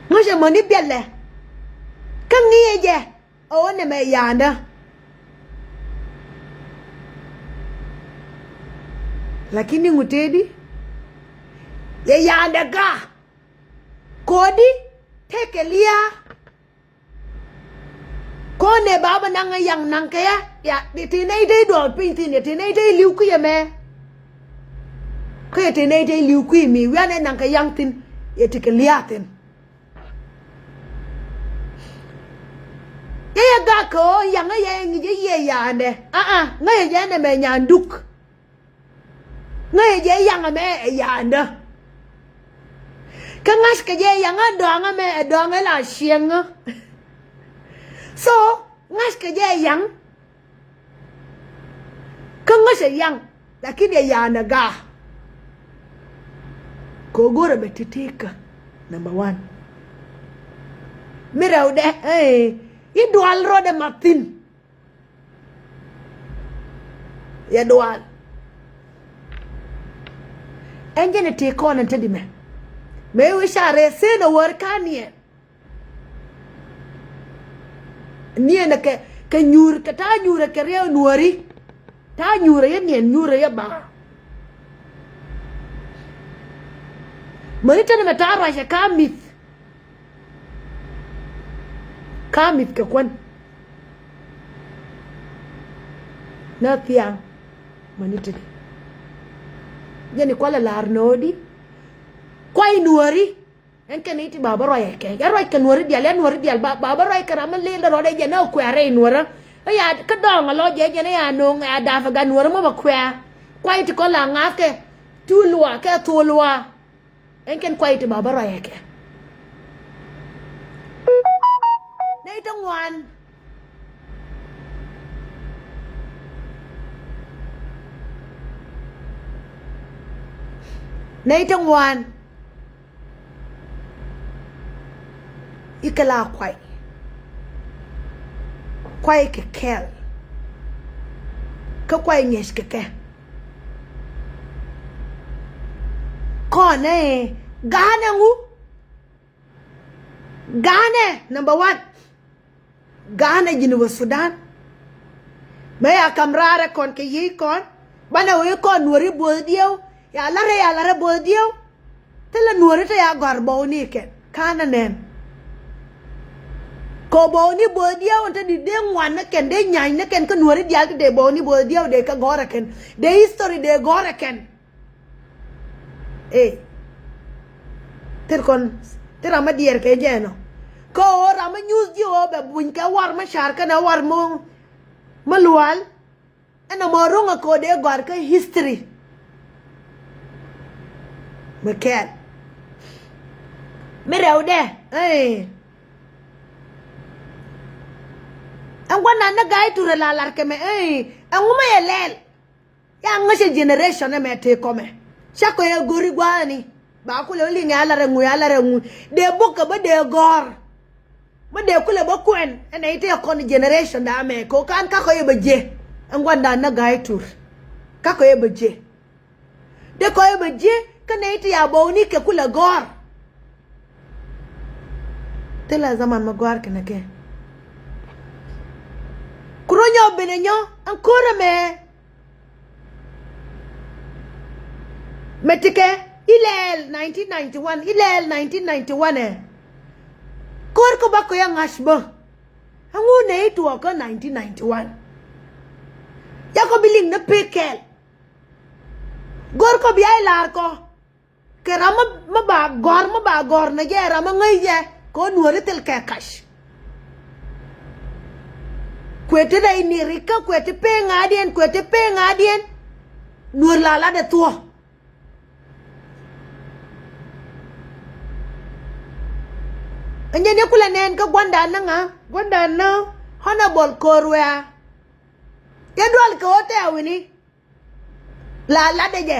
Ngase moni belle. Kan ngi je. O ne me ya ande. Lakini ngutedi ya ande ga. Kodi tekelia. Kone baba nanga yang nangke ya di tinai dei do pinti ne tinai dei liu ku ya me ko ya tinai dei liu ku mi wa ne nangka yang tin ya tikeliaten ya ga ko yang ya ngi je ya ne ngai je ne me nyanduk ngai je yang me ya ne kangas ke je yang adonga me adonga la sienga. So, ngas ke je yang kangas yang lakini ya naga kogora betiteka number 1 mira ude Diaal rode Martin ya Diaal engine te kona tadi me wishare se no workanie nie na ke nyur ke ta nyur ke re Nueri ta nyur ya nie nyur ya ba merita na ta ra sha kamit ke kwan na tiang manita yani kwala lar nodi kwai Nueri en kan iti baba roy ke ya roy ke Nueri Diaal baba roy ke ramal le ro de je no kware Nueri ya ka dong lo je ne ya no ya da fa ga Nueri mo ba kwai ti ko la nga ke tulwa ke tulwa en kan kwai ti baba roy ke nei tong wan nei tong wan ikala kwai ke kel ka kwai nyesh ke kone gane ngu gane number 1 gane Jinuba Sudan maya kamrare kon ke yi kon bana we kon Nueri boldio ya lare boldio tela Nueri ta ya garbo ni ken kana nen ko boni boldio onta di de ngwan ken de nyai na ken ko Nueri Diaal de boni boldio de ka gora ken de history de gora ken ter ama dier ke jeno ko rama news di o be buñ ka war ma char ka na war mo malual ana mo ronga ko de gor ka history mekel mi rew de angwana na gay tour la lar ke me anguma ye lel ya ngase generation me te come chako ye gori gwani ba ko le li ngala rengu de boka ba de gor ba de kule ba kwen ene ite kon generation da me ko kan ka ko ye beje angwanda na gay tour ka ko ye beje de ko ye beje kana ite ya boni ke kule gor tela zaman ma gor ke nake kuronyo benenyo ancora me metike ilel 1991 kor ko ba ko yang asba hangu ne itu ko 1991 ya ko biling na pekel gor ko biay lar ko ke rama ma ba gor na je rama ngai je ko Nueri tel ke kash kwete da ini rika kwete pe ngadien Nueri lala de tuo anya ne kula nen ka gwanda na honorable korwa ya dual ko te awini lala de je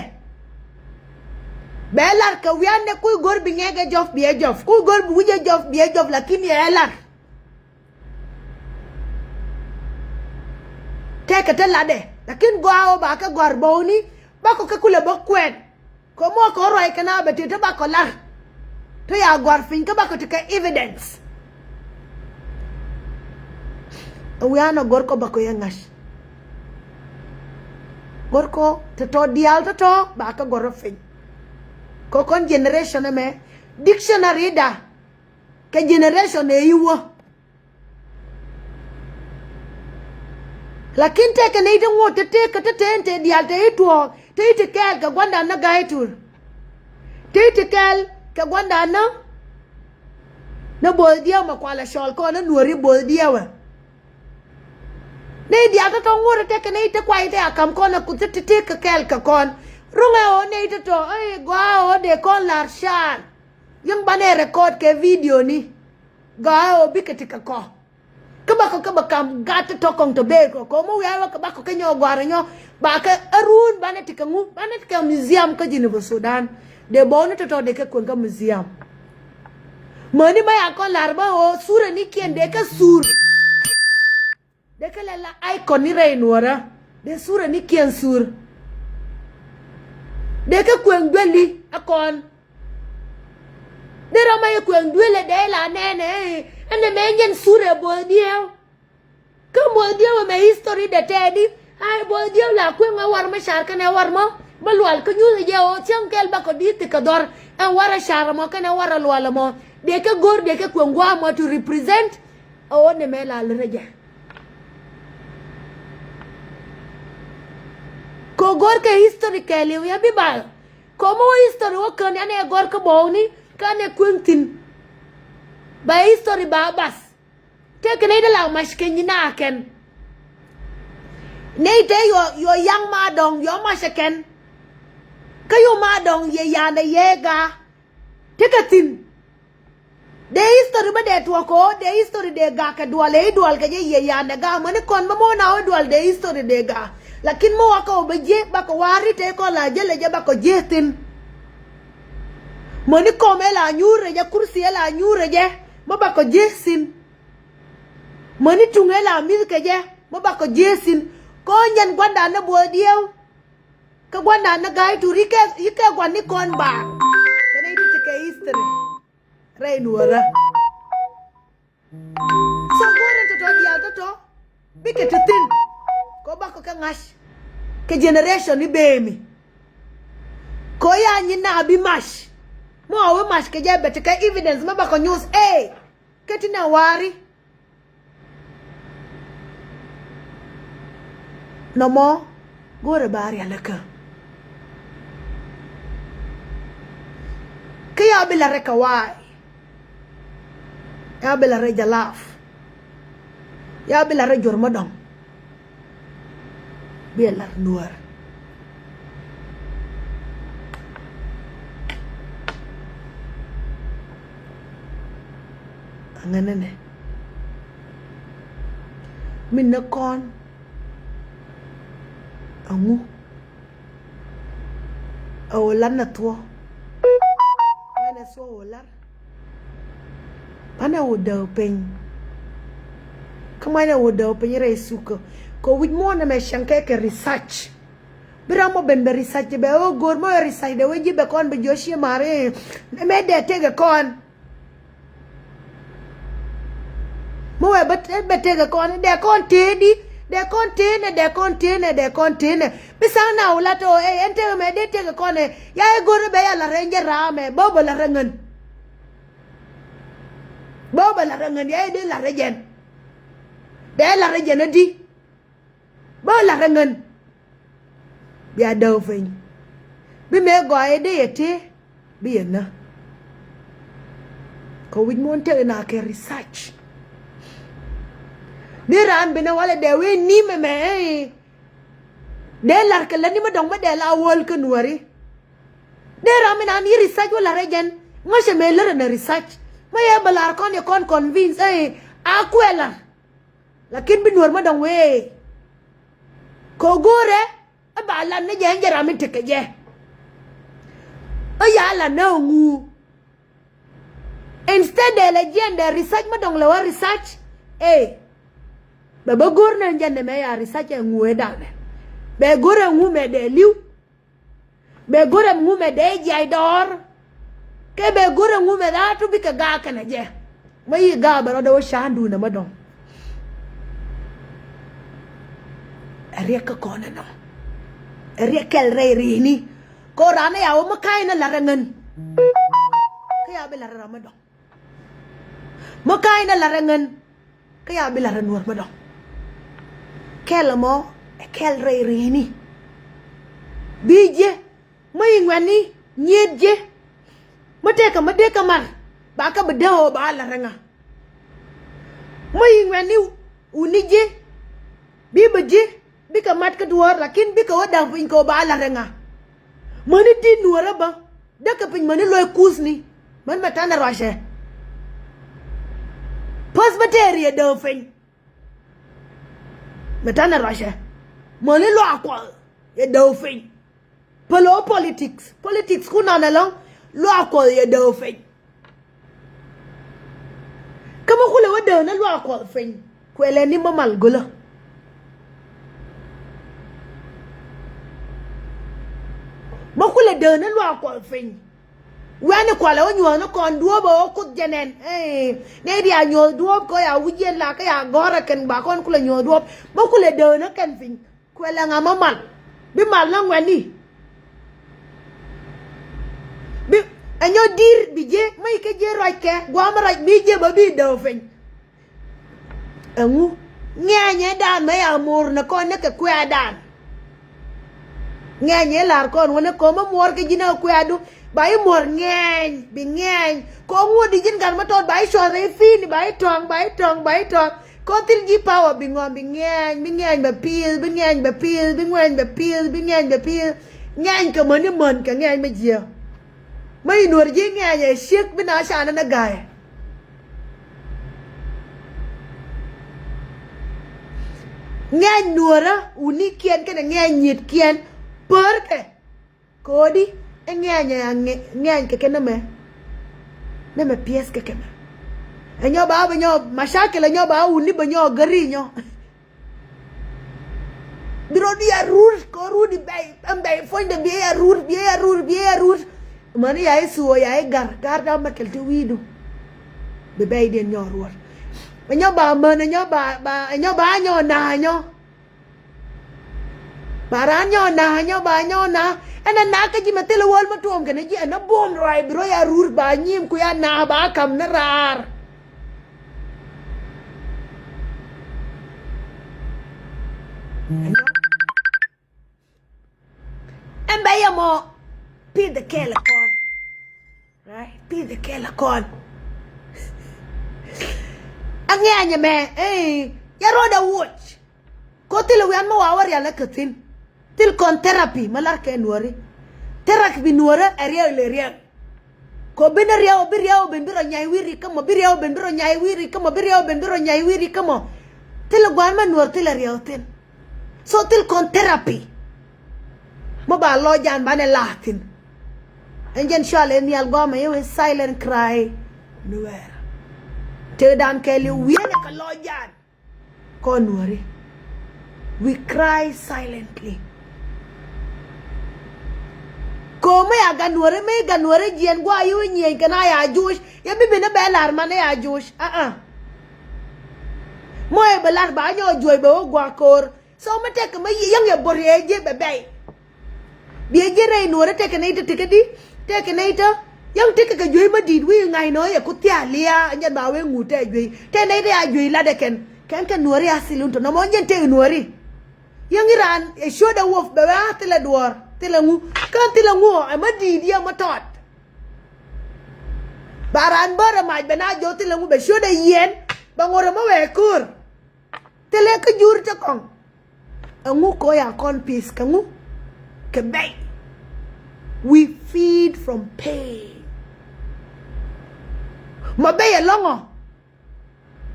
belar ka wian ne ku gor bi ngege jof bi jof ku gor bi wuje jof bi jof lakini elar teke te lade lakin goao ba ka gor boni ba ko ka kula ba kwen ko mo ko roi kana be te ba ko lar to ya gor fin ka ba ko te ka evidence wiana gor ko ba ko yangash gor ko te to dial to ba ka gor fin ko kon generation me dictionary da ke generation e yiwo lakin te ke ne ngo te te dial te itwo te kel ka gwanda na gaitur te kel ka gwanda na bol dia ma kwala shol ko na nueri bol dia wa ne dial to ngore te ke ne te kwai te akam ko na ku te ka kel ka kon runga o ne to ai gwa o de kon lar shan yung bane record ke video ni ga o biketika ko ka ba kam gata to kong to be ko mo ya wa ka ba ko kenyo gwara nyo ba ka arun bane tika ngu bane tika museum ka jini bo Sudan de bone to de ke kun ka museum mani ba ya kon lar ba o sura ni kien de ka sur de ka la icon ni re nuora de sura ni kien sur de ka kwen gweli akon de rama ye kwen gwele de la nene ene mengen sure boldio ka boldio me history de tedi ai boldio la kwen war ma shar kana war mo balwal ka nyu je o chankel ba ko dit ka dor en wara shar mo kana wara lwala mo de ka gor de ka kwen gwa mo to represent o ne me la reje ko gor ke history ke liu ya bibal como history o kan ane gor ka boni kane kuntin ba history ba bas te ke ne la mashken na ken ne te yo yang ma dong yo mashken ka yo ma dong ye ya na yega te ka tin de history ba de to ko de history de ga ka dual ka ye ya na ga man kon ma mo na o dual de history de ga lakin mo wako beje bako wari te ko la jele je bako jetin moni ko me la nyure je kursi la nyure je mo bako jesin moni tunge la milke je mo bako jesin ko nyen gwanda na bodiew ka gwanda na gai turike ike gwani kon ba kene itu ke history rai nuora so gore to dia to bike tin ko bako ka ngash ke generation ni bemi ko ya nyina bi mash mo awe mash ke jabe te ka evidence ma bako news ketina wari no mo gore bari alaka ke ya bila reka wai ya bila reja laf ya bila rejor madong belar luar anganane minna kon angu awolan na to ana so wolar ana woda pen kama na woda pen re suko ko wit mo na me shanke ke research biramo ben be research be o gor mo research de weji be kon be joshi mare me de tege kon mo be tege kon de kon tedi de kontene bisana ula to ente me de tege kon ya gor be ya la renje rame bobo la rengen ya de la rejen di ba la rengen bia do fin bi me go ai de yete bi na ko wit mon te na ke research ni ran bina wala de we ni me de lar ke la ni ma dong ma de la wol ke nueri de ran na ni research wala regen ngose me lere na research ma ya balar kon kon convince akwela lakin bi nuer ma dong we ko gore abala ne je njera mi teke je yala no ngu. Instead de legend research madong lawa research. Baba gurna njane me ya research ngu edane. Be gure ngu me de liu. Be gure ngu me de jai dor. Ke be gure ngu me da tu bika ga kana je. Mai ga baro da shandu na madong. Rieka kona no. Rieka el rey rini. Ko rana ya o makai na larangan. Kaya be laran madong. Makai na larangan. Kaya be laran war madong. Kel mo kel rey rini. Bije mai ngwani nyedje. Madeka mar. Baka bedaho ba laranga. Mai ngwani unije. Bibaje bika mat ka duwar lakin bika wadang pin ko ba laranga. Mani di nuara ba daka pin mani loy kusni man matana rashe. Pas materia do fin. Matana rashe. Mani lo akwa ya do fin. Polo politics kuna na lang lo akwa ya do fin. Kama kule wada na lo akwa fin. Kwele ni mamal gula. Makule de na lo akwa fin. Wani kwala onyo na kon duo ba okut jenen. Ne di anyo duo ko ya wuje la ka ya gora ken ba kon kule nyo duo. Makule de na ken fin. Kwele nga mamal. Bi mal na ngwani. Bi anyo dir bije mai ke je roike gwa ma roj bije ba bi do fin. Angu nye dan me amur na kon ne ke kwa dan. Nye lar kon wona ko ma mor ke jina kwadu bai mor nye bi nye ko ngodi jin gan ma tot bai shore fin bai tong ko til ji power bi ngom bi nye ba pil bi nye ba pil nye ka mon ka nye ma jia mai nur ji nye shik bi na sha na gae nye nura unikien ke nye nyit kien porque kodi enye ke kename neme pies ke kema enyo ba banyo mashakil enyo ba uni banyo garinyo biro dia rur ko rudi bay ambay fonde biya rur mani ya suo ya gar da makel ti widu be bay den nyor wor enyo ba man enyo ba nyo na nyo Baranyo na ana naka ji matela wal matuom kana ji ana bom rai bro ya rur ba nyim ku ya na ba kam na rar emba ya mo pi the kela kon right pi the kela kon anya me ya roda watch ko tele wan mo wawar ya la katin til kon therapy malar ke nuori therapy bi nuora area le ria ko bina ria ben biro nyai wiri kamo biro ben biro nyai wiri kamo til gwan ma nuor til ria ten so til kon therapy mo ba lo jan bane latin enjen shale ni algoma you silent cry nuer te dan keli wiene ka lo jan ko nuori we cry silently. Come ya ganware jien gwa yu nyen kana ya jush ya bibi na belar man ya jush moy belar ba nyo joy be gwa kor so ma tek ma yang ya boreje bebe bi jere nuore tek ne yang tek ka joy ma dit wi ngai no ya kutia lia nyen ba we ngute joy te ne ya joy la de ken nuore asilunto no mo nyen te nuore yang iran e shoda wolf be wa tele duor tilangu kan tilangu ama di dia matot baran bara maj bena jo tilangu be shoda Yiɛn bangora ma we kur tele ka jur ta kong angu ko ya kon peace kangu ke bay we feed from pain ma bay longo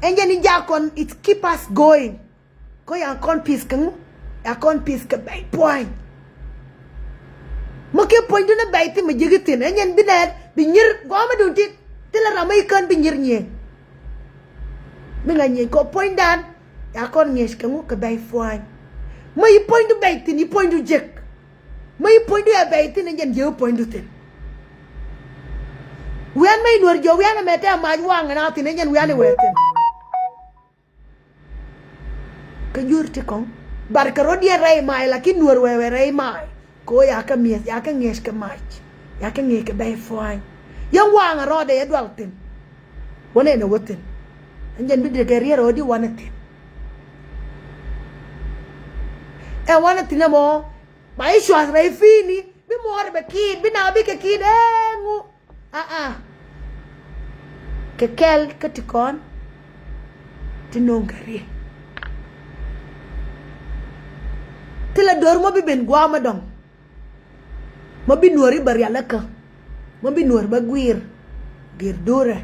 engeni jakon it keep us going ko ya kon peace kangu ya kon peace ke bay point Make point na baiti ma jigitin enyen binet binyir goma dunti tila ramai kan binyir nye minga nye ko point dan ya kon nyesh kangu ka bai fuan mai point du baiti ni point du jek mai point du ya baiti enyen je point du tin wian mai nuer jo wian mete ma wang na tin enyen wian wetin ka jurti kon barka rodia rai mai lakin nuer wewe rai mai ko ya ka mies ya ka ngesh ka mach ya ka nge ka bai fuan yang wang rode ya dwaltin wala na wotin anjan bidde ka riya rodi wanatin e wanatin mo bai shwas rai fini bi mo be kid bi na bi ka kid engu ke kel ka tikon tinongari tila dormo bi ben gwa madong mabi nueri bari alaka mabi nuer bagwir gir dore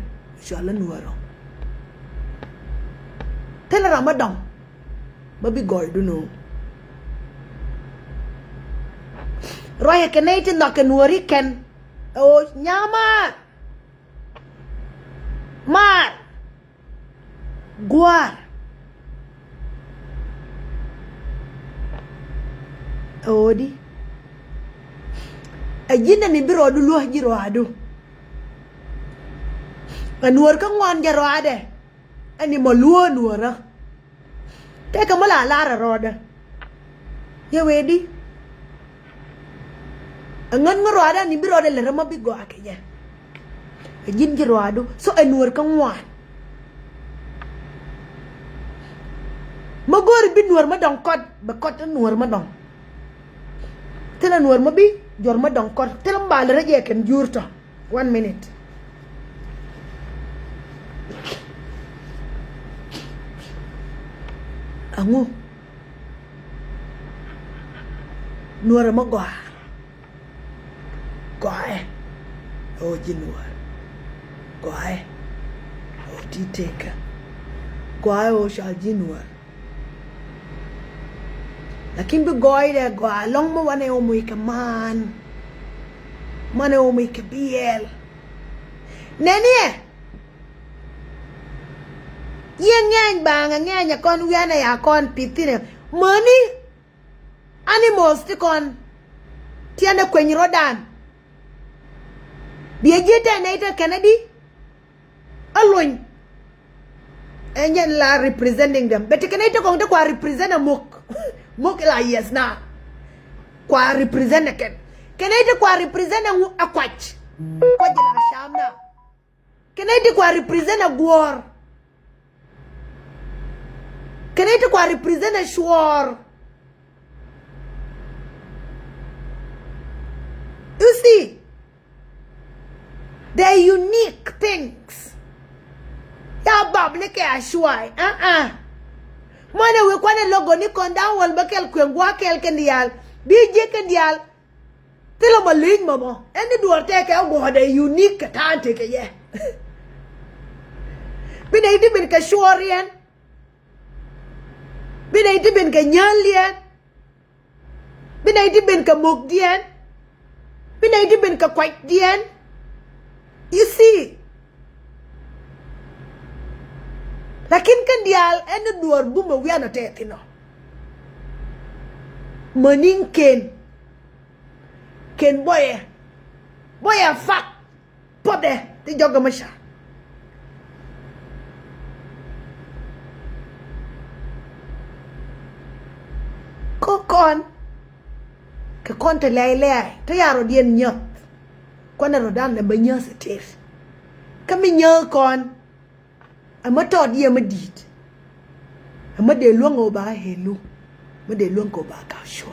shala nuero tela ramadan mabi goy duno roye keneti nak nueri ken o nyama mar guar odi ajina ni biro du luah jiro adu anuar ka ngwan jaro ade ani mo luo nuara te ka mala lara roda ye wedi angan ngoro ada ni biro de le rama bigo akenya ajin jiro adu so anuar ka ngwan magor bi nuar ma dong kot ba kot nuar ma dong tela nuar ma bi jor ma dong kot tela mbal reje ken jurto 1 minute angu nuar ma gwa o jinuar gwa o titeka gwa o shal jinuar lakin bi goy de go long mo wane o muy ka man mane o muy ka biel nene yen banga ngenya kon wiana ya kon pitine money animals ti kon tiane kwenyi rodan biye jete naita Kennedy alloy enyen la representing them but Kennedy ko to kwa represent a mok la yes na kwa represent ken Kennedy kwa represent a kwach kwa jina shamna Kennedy kwa represent a gwor Kennedy kwa represent a shwar you see they're unique things ya bable ke ashwai Mwana we kwane logo ni konda wal bakel kwengwa kel kendial bije kendial tilo maling mamo endi duarte ke go hade unique tante ke ye bina iti bin ka shorien bina iti bin ka nyalien bina iti bin ka mugdien bina iti bin ka kwaitdien you see lakin kan dial ene duar buma wiana tetino maning ken boye fak pode ti joga masha kon te lele te yaro dien nyot kon rodan ne banya setir kami nyokon ama tod ye madit ama de luongo ba helu ma de luongo ba ka sho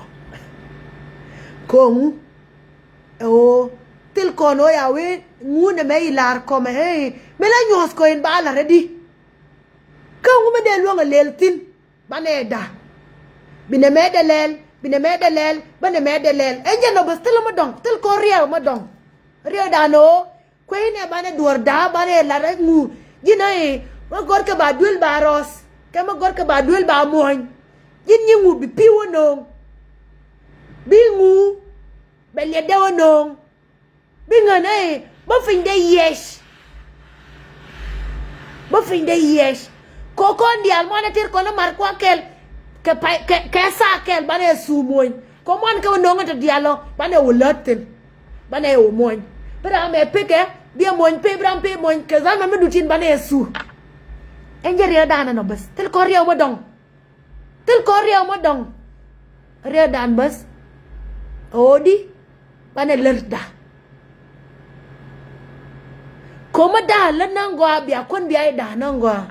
kong o til kono ya we ngune me ilar ko me me la nyos ko en ba la redi kong ma de luongo leltin baneda bine me de lel bane me de lel enje no bastel ma dong til ko riel ma dong riel dano ko ine bane duor da bane la rek ngu jina ma gor ka ba duel ba ros ka ma gor ka ba duel ba moñ yin ngu bi piwo no bi ngu be ya dewa nong bingan ba fin de yes ba fin de yes ko kon Diaal mo na tir ko na mar ko kel ke sa kel bane su moy ko mon ka nong ta Diaalo bane wulatin bane o moy bra me peke dia moy pe bram pe moy ke za ma dutin bane su enjere dana no bas tel ko riaw mo dong ria dan bas odi bane lerda koma da lanangwa bia kon bia da nangwa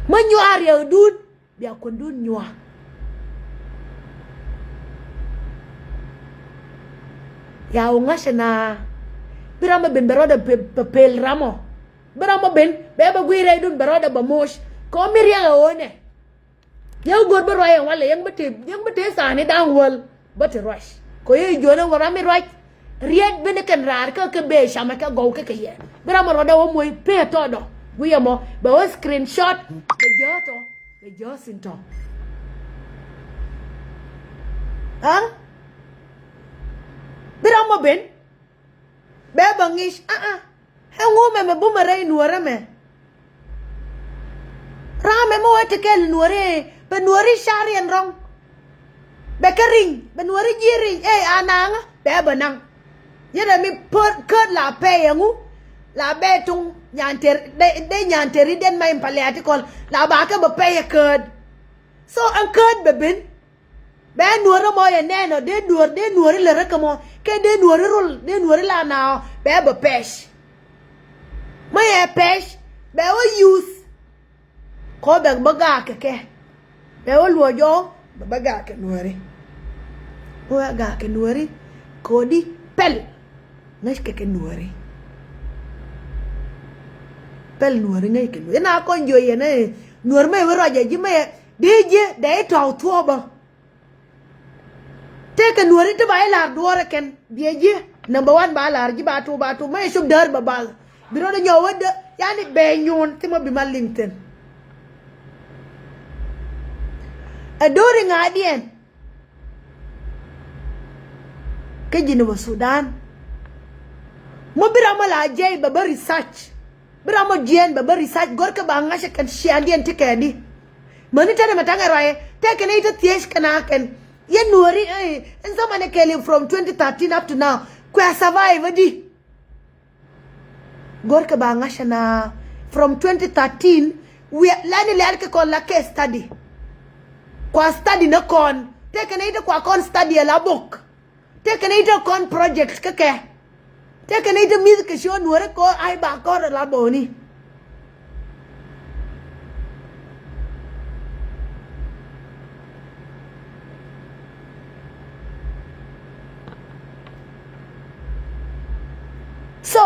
manywa ria dun bia kon dun nywa ya ngashana birama ben beroda pel ramo birama ben beba guire dun beroda ba mosh ko miria one yow gor ba roye wala yang bete sane dan wol bate rush ko ye jona wara mi rush riet bene kan rar ka ke be shama ka go ke ye birama roda wo moy pe todo guyamo ba wo screenshot be josinto birama ben beba ngish hangu me bumare nuara me rame mo tekel nuare ben nuari sharian rong bekering ben nuari jiring anang beba nang yena mi per la pe yangu la betung nyanter de nyanteri den mai paliati kol la ba ka be pe ked so an ked beben be nuara mo ya neno de nuari le rakamo ke de nuari rul de nuari la na be pesh mai pesh be o use ko be baga ke be o luojo baga ke nuari o ga ke nuari ko di pel ngai ke nuari pel nuari ngai ke na ko njo ye ne nuar me wero je ji me deje de to to ba te ke nuari te ba la duore ken deje number 1 ba la ji ba tu me shub dar ba bal biro de nyowad yani be nyon te mo bi malinten adori ngadien ke jinu Sudan mo birama la jey ba research birama jien ba research gorka ba ngashe kan shiandien tikedi mani tane matanga raye take ne ita tiesh kana ken ye Nueri en zamane kele from 2013 up to now kwa survive di gorka ba ngashe na from 2013 we lani Läär ke kon la case study kwa study na kon take ne ita kwa kon study la book take ne ita kon project ke take ne ita music show Nueri ko ai ba ko la boni so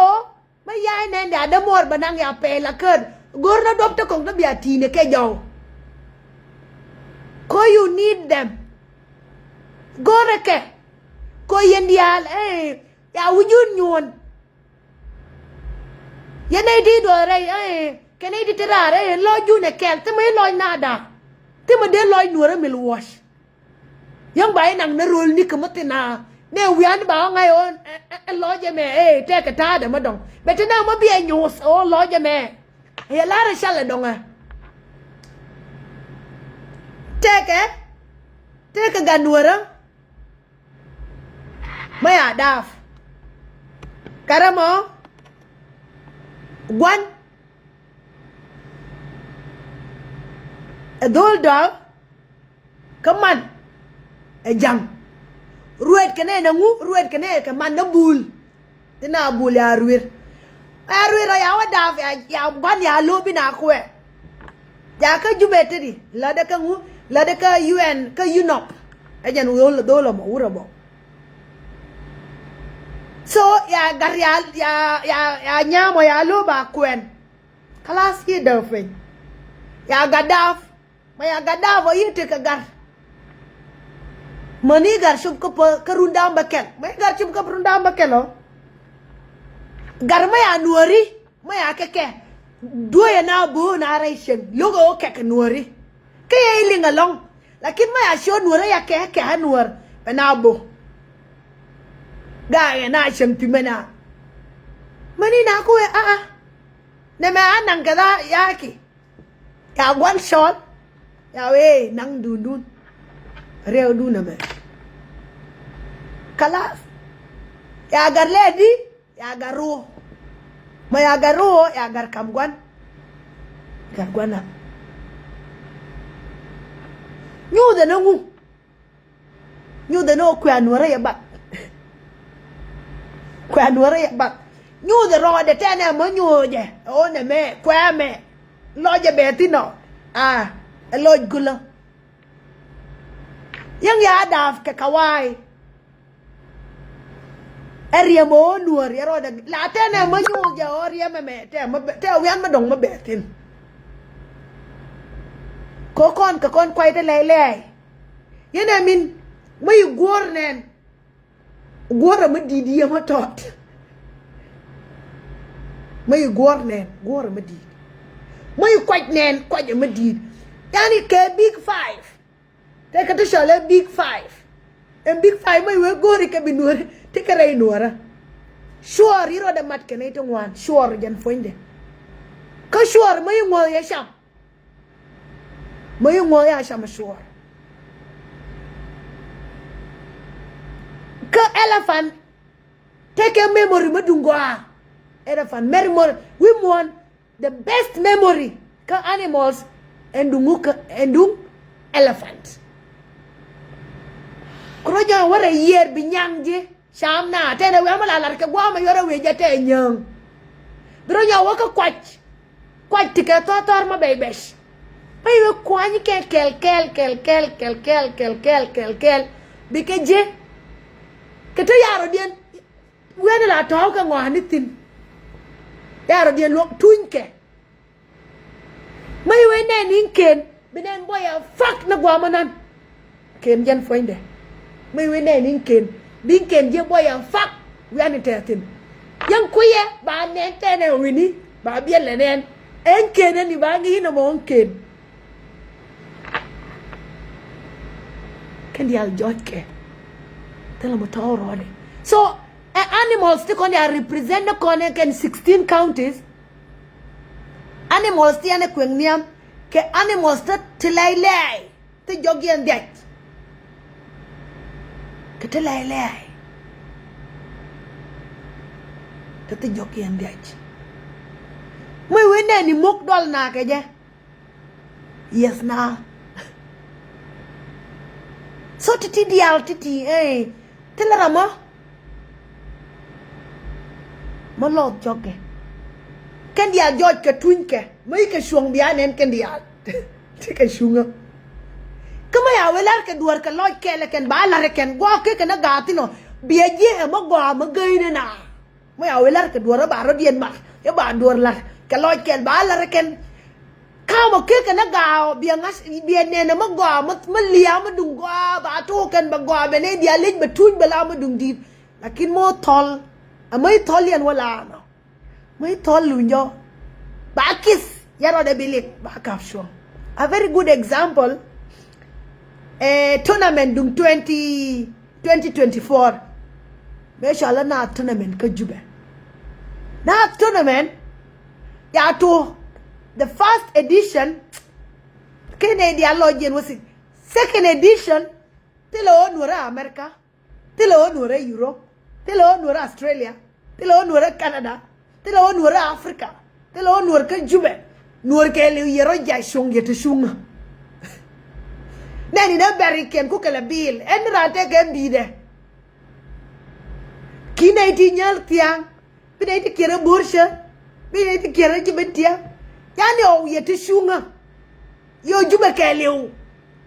ma yai ne da da mor banang ya pe la ker gorna doctor kong na bia tine ke jaw ko you need them gore ke ko yen Diaal ya wujun nyon yene di do re kene di tirare lo june kel te me lo nada te me de lo Nueri mil wash yang bai nang na rul ni kamatina ne wian ba ngai on lo je me te ka ta da madong betena mo bia nyus o lo je me ya la ra shala donga te ka ga Nueri maya daf karamo gwan adol dog kaman jang ruet kene na ngu ruet kene ka man na bul tina bul ya ruir ya wada ya ban ya lobi na kwe ya ka jubete di la da ka ngu la da ka Yiɛn ka unop ajan wo do lo mo wura bo so ya gar ya nyamo ya loba kwen kalas ki da fe ya gadaf ma ya gadaf o yite ka gar mani gar shub ko karunda bakel mai gar shub ko karunda bakelo gar ma ya Nueri ma ya keke do ya na bo na raishin logo keke Nueri ke ya ilinga long lakin ma ya sho Nueri ya ke Nueri penabo gaya na pimena mani na ko ne me anang kada yaki ya one shot ya we nang dundun rew du na me kalas ya gar ledi ya garu ma ya garu ya gar kamgwan gargwana nyuda nangu nyuda no kwa nuara ya bat kwa nuara ya bat nyuda ro de tene mo nyuje o ne me kwa me loje betino loj gulo yang ya daf ke kawai area mo nuari ro de la tene mo nyuje o ria me te wian ma dong ma betin kokon ka kon kwai te lele yene min mai gornen gora ma didi ma tot mai gornen gora ma didi mai kwaj nen kwaj ma didi yani ke big 5 te ka te shale big 5 en big 5 mai we gori ke binur te ka rei nuara sure iro de mat ke ne to wan sure jan foinde ka sure mai ngol ya sham mai ngol ya sham sure ka elephant take a memory madungwa elephant memory we want the best memory ka animals endung elephant kroja wara yer binyangje shamna tena we amala lar ke gwa ma yore we jate nyang droja waka kwach tike totor ma bebesh pai we kwani kel bikeje kete yaro dien wene la taw ka ngwani tin yaro dien lok tunke mai we ne ninken binen boya fuck na gwa manan ken jan foinde mai we ne ninken binken je boya fuck wene tetin yang kuye ba ne tene wini ba biele nen enken ni ba ngi na mo ken Diaal jotke tell mo tawrode so animals te kon ya represent the connect in 16 counties animals te ane kwengniam ke animals te tilai te jogi and that ke tilai te jogi and that moi wene ni mok dol na ke je yes na so titi Diaal titi telarama malot joke ken Diaal joj ke tunke mai ke shuang bia nen ken Diaal ti ke shunga kama ya welar ke duar ke loj ke le ken ba la ken gwa ke na gati no bia je ma gwa ma gai na ma ya welar ke duar ba ro dien ma ya ba duar la ke loj ken ba la ken kama ke na gao bia ngas bia ne na ma gwa ma lia ma dung gwa ba to ken ba gwa be ne Diaal lej ba tuj ba la ma dung dit lakin mo tol amai tol yan wala no mai tol lunjo ba kis yaro de bilik ba kafsho a very good example tournament dung 2024 meshala na tournament ka jube na tournament ya to the first edition Canadian login was second edition tilo nura America tilo nura Europe tilo nura Australia tilo nura Canada tilo nura Africa tilo nura ka jube nur ke le yero ja shong yete shunga nani na bariken ku kala bil en rate ke bide kina ti nyal tiang bide ti kira bursha bide ti kira jibetia yani o yete shunga yo jube ke le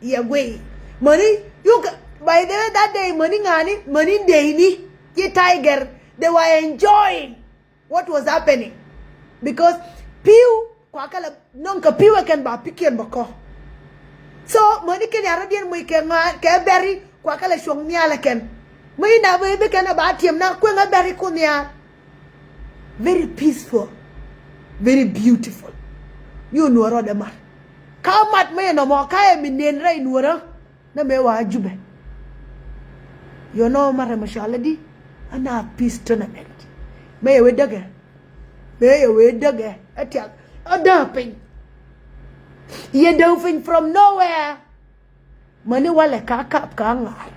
ya gwe money you by the that day money ngani money day ni ye tiger they were enjoying what was happening because piu kwa kala nonka piu kan ba piken bako so money ken arabian mo ke berry kwa kala shong niala ken mo ina be ken ba tiem na ko nga berry ko niya very peaceful very beautiful you know ro de mar ka mat me no mo ka e minen rai nuora na me wa jube you know mara mashaladi ana peace tournament me we dage atia adaping ye dofing from nowhere mani wale kap kangar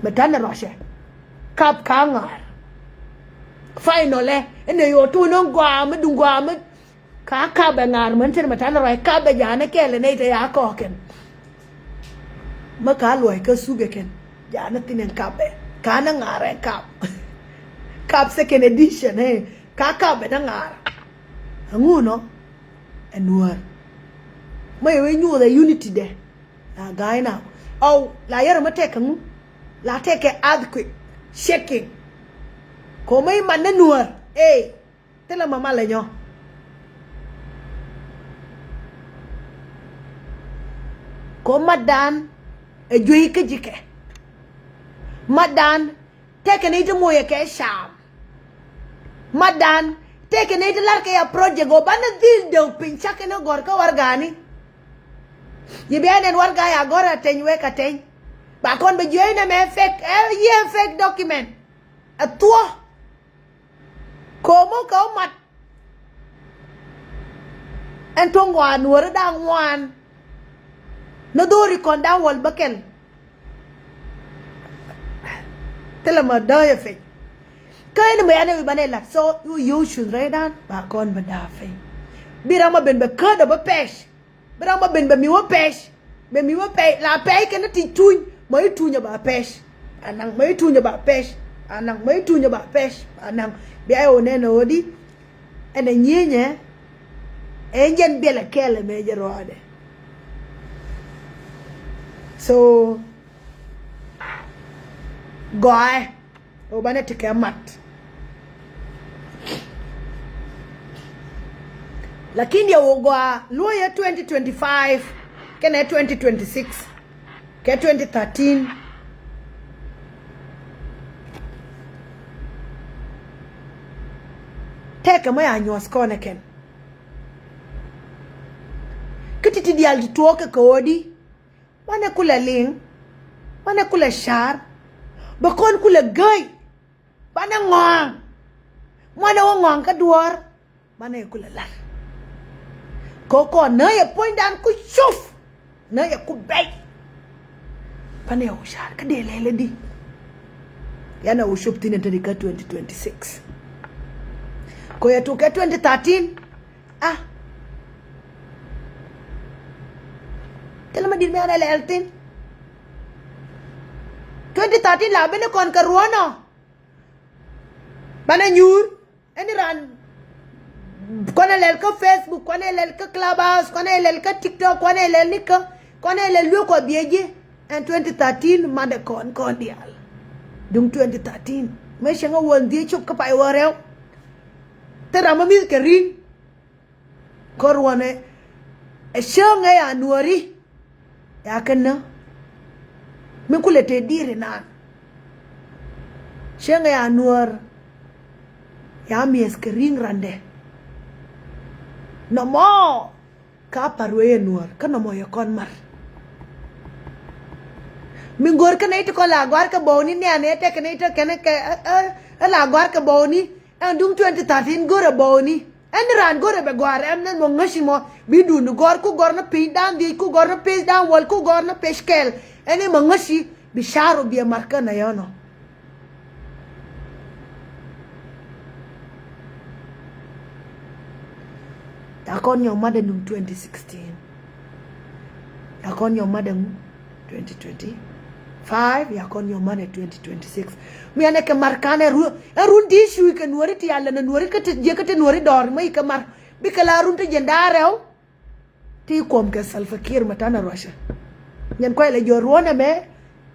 matana roshe kap kangar finally ene yo tu no dungwa ka bengar man chen matana roi ka be jana kele ne te ya koken makaloi ka sugeken jana tinen kabe kana ngare kap second edition ka be na ngara nguno enwar may we knew the unity there na guy now oh la yara mateka ngu la take earthquake shaking ko may man na nuar tela mama la nyo ko madan joyi ka jike madan take ne to moye ke sham madan take ne to larke ya project go bana dil de pincha ke no gor ka wargani yibianen warga ya gora tenwe ka ten ba kon be joyi na me fake document atwa ko mo ka mat en tongwa nuor dangwan no dori kon da wal bakel telama daya fe kain me ana banela so you should write down ba kon ba da fe birama ben be kada ba pesh birama ben be miwa pesh be miwa pe la pe ke na ti tuñ mai tuña ba pesh anang mai tuña ba pesh anang mai tuña ba pesh anang bi ayo ne no di ene nyenye enjen bela kele me jerode so goy obane tike mat lakini ya wogwa lawyer 2025 kene 2026 ke 2013 teke mo ya nyos kone ken kititi dial tuoke kodi wana kula ling wana kula shar bakon kula gay bana ngong mwana ngong ka duor bana kula lar koko na ya point dan ku shuf na ya ku bay bana ya shar ka de lele di yana ushuf tine tadika 2026 ko ya tuka 2013 Tell me, I eltin 2013 la bene kon ka ruano bana nyur eni ran kone lel ka Facebook kone lel ka Clubhouse kone lel ka TikTok kone lel nika kone lel lu ko bieje en 2013 mande kon Diaal dung 2013 me shenga won die chop ka pay warew tera ma mi ke rin korwane e shenga ya Nueri ya kana min kulete dire nan shenga ya nuor ya mies ke ring rande no mo ka parwe nuor kana mo ya kon mar min gor kana ito ko la gwar ka boni ne ane te kana ito kana ke la gwar ka boni en dum 2013 gora boni en ran gore be gwar em nan mo ngashi mo bidu nu gor ku gor na pi dan di ku gor na pe dan wal ku gor na peshkel ene mo ngashi bisharo bi marka na yono yakon yo madam 2016 yakon yo madam 2025 yakon yo madam 2026 mi ane ke markane rundi shui ke Nueri ti alla na Nueri ke je ke Nueri dor mai ke mar bi kala runte jendarew ti kom ke salfakir matana rosha nyen ko le jorona me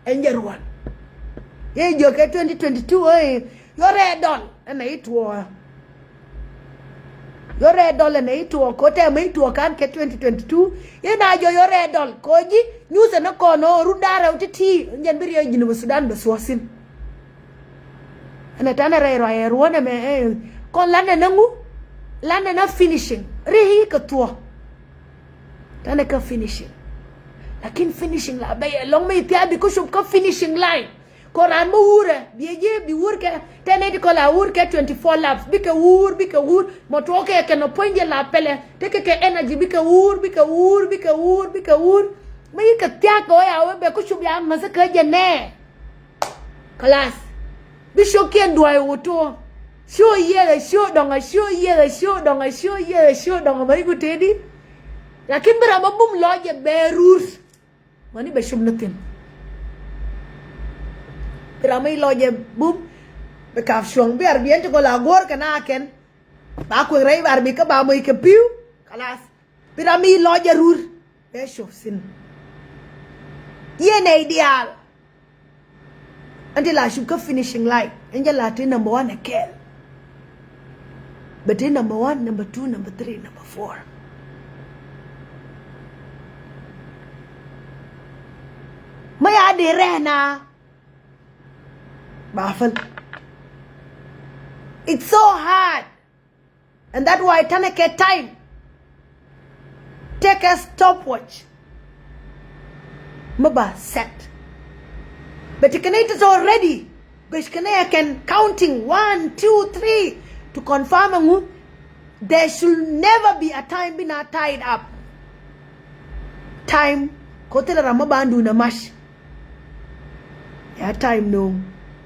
enjerwan ye jo ke 2022 yore dol na itwo yore dol na itwo ko te mai itwo kan ke 2022 ye na jo yore dol koji nyuse na kono rundare utiti nyen biriyo jinu Sudan be sosin ana tana rero ruona me kon lana nangu lana na finishing rihi ka tuo tana ka finishing lakin finishing la bay long may tiabi ko shub ka finishing line koran mo ure bieje bi ur ke tene di kola ur ke 24 laps bi ke ur moto ke no ponje la pele te ke energy bi ke ur mai ka tya ko ya we be ku shubya ma se ke jene class bi shoken duai woto show ye show donga mai ku tedi lakin bra mabum loje berus mani be shub natin Piramai loje bum bekaf shong biar bien to la gor kana ken ba ko rei bar bi ka ba mo ke piu kalas piramai loje rur be shof sin Yiɛn ideal until I should go finishing line angel lati number 1 akel but in number 1 number 2 number 3 number 4 maya de rena baffle. It's so hard. And that's why take time. Take a stopwatch. Maba set. But you can eat it already. Because I can counting 1, 2, 3 to confirm there should never be a time being tied up. Time. Kotela ramabandu na mash. Yeah, time no.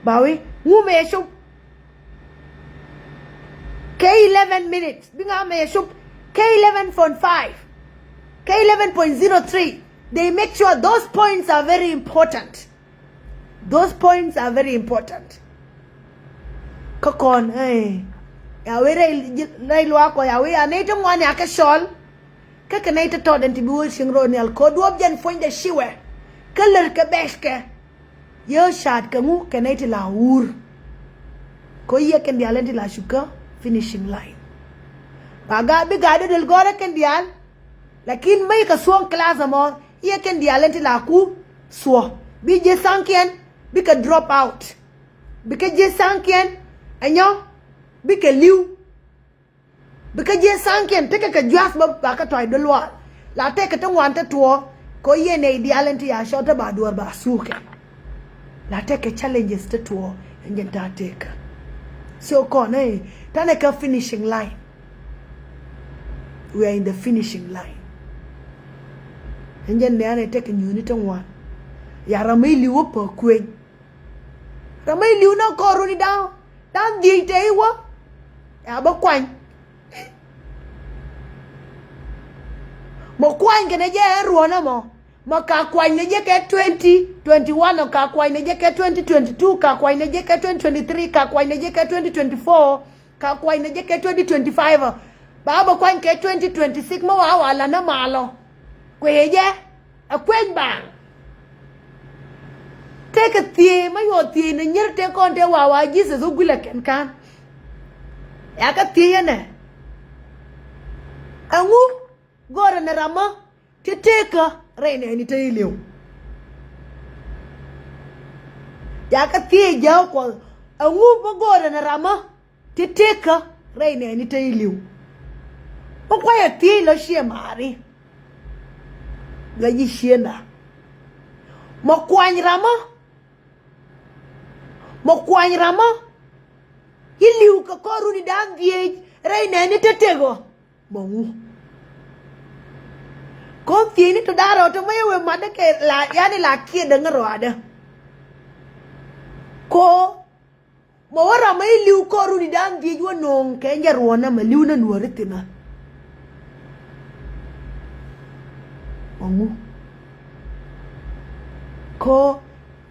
Bawi, me show K11 minutes. Binga me show K11.5, K11.03. They make sure those points are very important. Those points are very important. Kokon, hey. Yawe rai luako yawe anaita mwani ake shawl. Kaka naita todd and tibuwe shingro ni alko. Duobjan fonde shiwe. Kaler kabeshke. Yo shad kamu kenaiti la ur ko ye ken dial la shuka finishing line baga bi gade del gore ken dial lakin mai ka suon class amo ye ken dial la ku so bi je sankien bi ka drop out bi ka je sankien anyo bi ka liu bi ka je sankien te ka juas ba ka toy dolwa la te ka tangwan ta to ko ye ne dial ya shota ba duar ba suke la take challenges to tour and get that take. So con take a finishing line. We are in the finishing line. And then they take a unit on one. Ya ramili whoop queen. Ramili no coroni down the day what? Aba quine. Mo quine can a year run more. Maka kwa inejeke 2021 ka kwa inejeke 2022 ka kwa inejeke 2023 ka kwa inejeke 2024 ka kwa inejeke 2025 baba kwa nke 2026 mo wala na malo kweje akwen bang take a tie mayo tie ne nyerte konte wawa Jesus ugula kan ya ka tie ne angu gora na rama titeka Raine ni tailiu. Ya ka tie jaw ko angu bogora na rama titeka raine ni tailiu. O kwa ya tie lo shie mari. La yi shiena. Mo kwany rama. Iliu ka koru ni dan die raine ni tetego. Bongu. Con tiene to daro to mayo mada ke la yani la kie dengaro ada ko mo wara mai liu ko ru ni dan di jo non ke njaruo na ma liu na Nueri tina ongu ko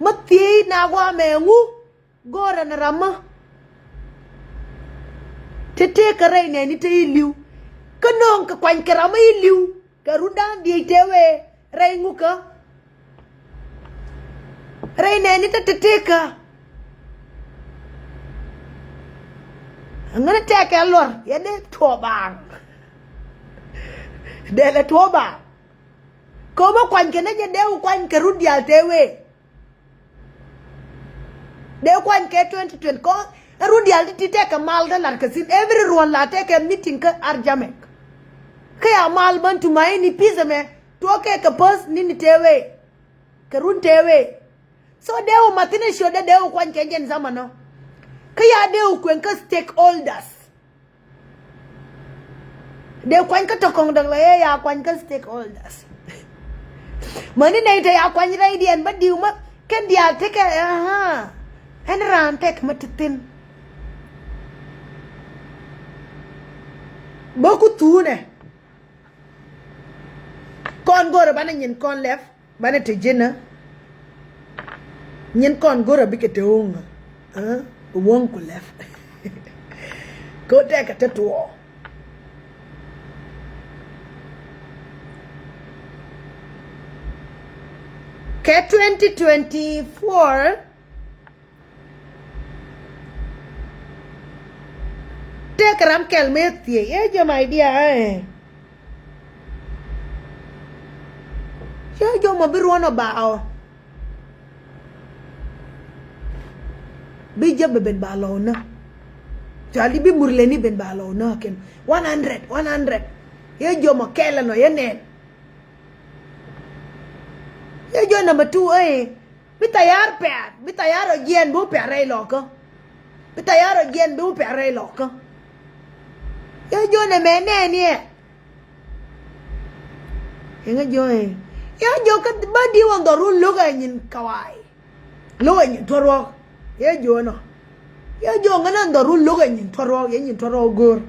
mati na wa mengu gora na rama tete kare ne ni te liu kanong ka kwan kara mai liu Karudan di tewe rai nguka rai neni tateka angana take alor yede tobang dele toba koma kwan kene je deu kwan karudia tewe deu kwan ke 2020 ko rudia ti take mal dalar kasin everyone la take meeting ka arjamek kaya mal bantu mai ni pizza me to ke ka pos ni tewe karun tewe So deu matine show de deu kwan kenjen sama no. Kaya deu kwen ka stakeholders. Deu kwan ka tokong dang la ya kwan ka stakeholders. Mani na ita ya kwan rai dian ba diu ma ken dia take aha. En ran tek matitin. Boku tu ne. Kon gora bana nyin kon left bana te jena. Nyin kon gora bikete unga. Wong ko left. Go take a tattoo. Ke 2024 take ram kelmetie ye my dear yo mo biruano bao bi jabbe ben balo na jali bi murleni ben balo na ken 100 ye jo mo kela no ye nen ye jo number 2 bitayar per bitayar Yiɛn bu per rai loko bitayar Yiɛn bu per rai loko ye jo ne mene ni ye jo ya jo ka badi won do run loga nyin kawai loga nyin toro ye jo no ya jo ngana do run loga nyin toro ye nyin toro gor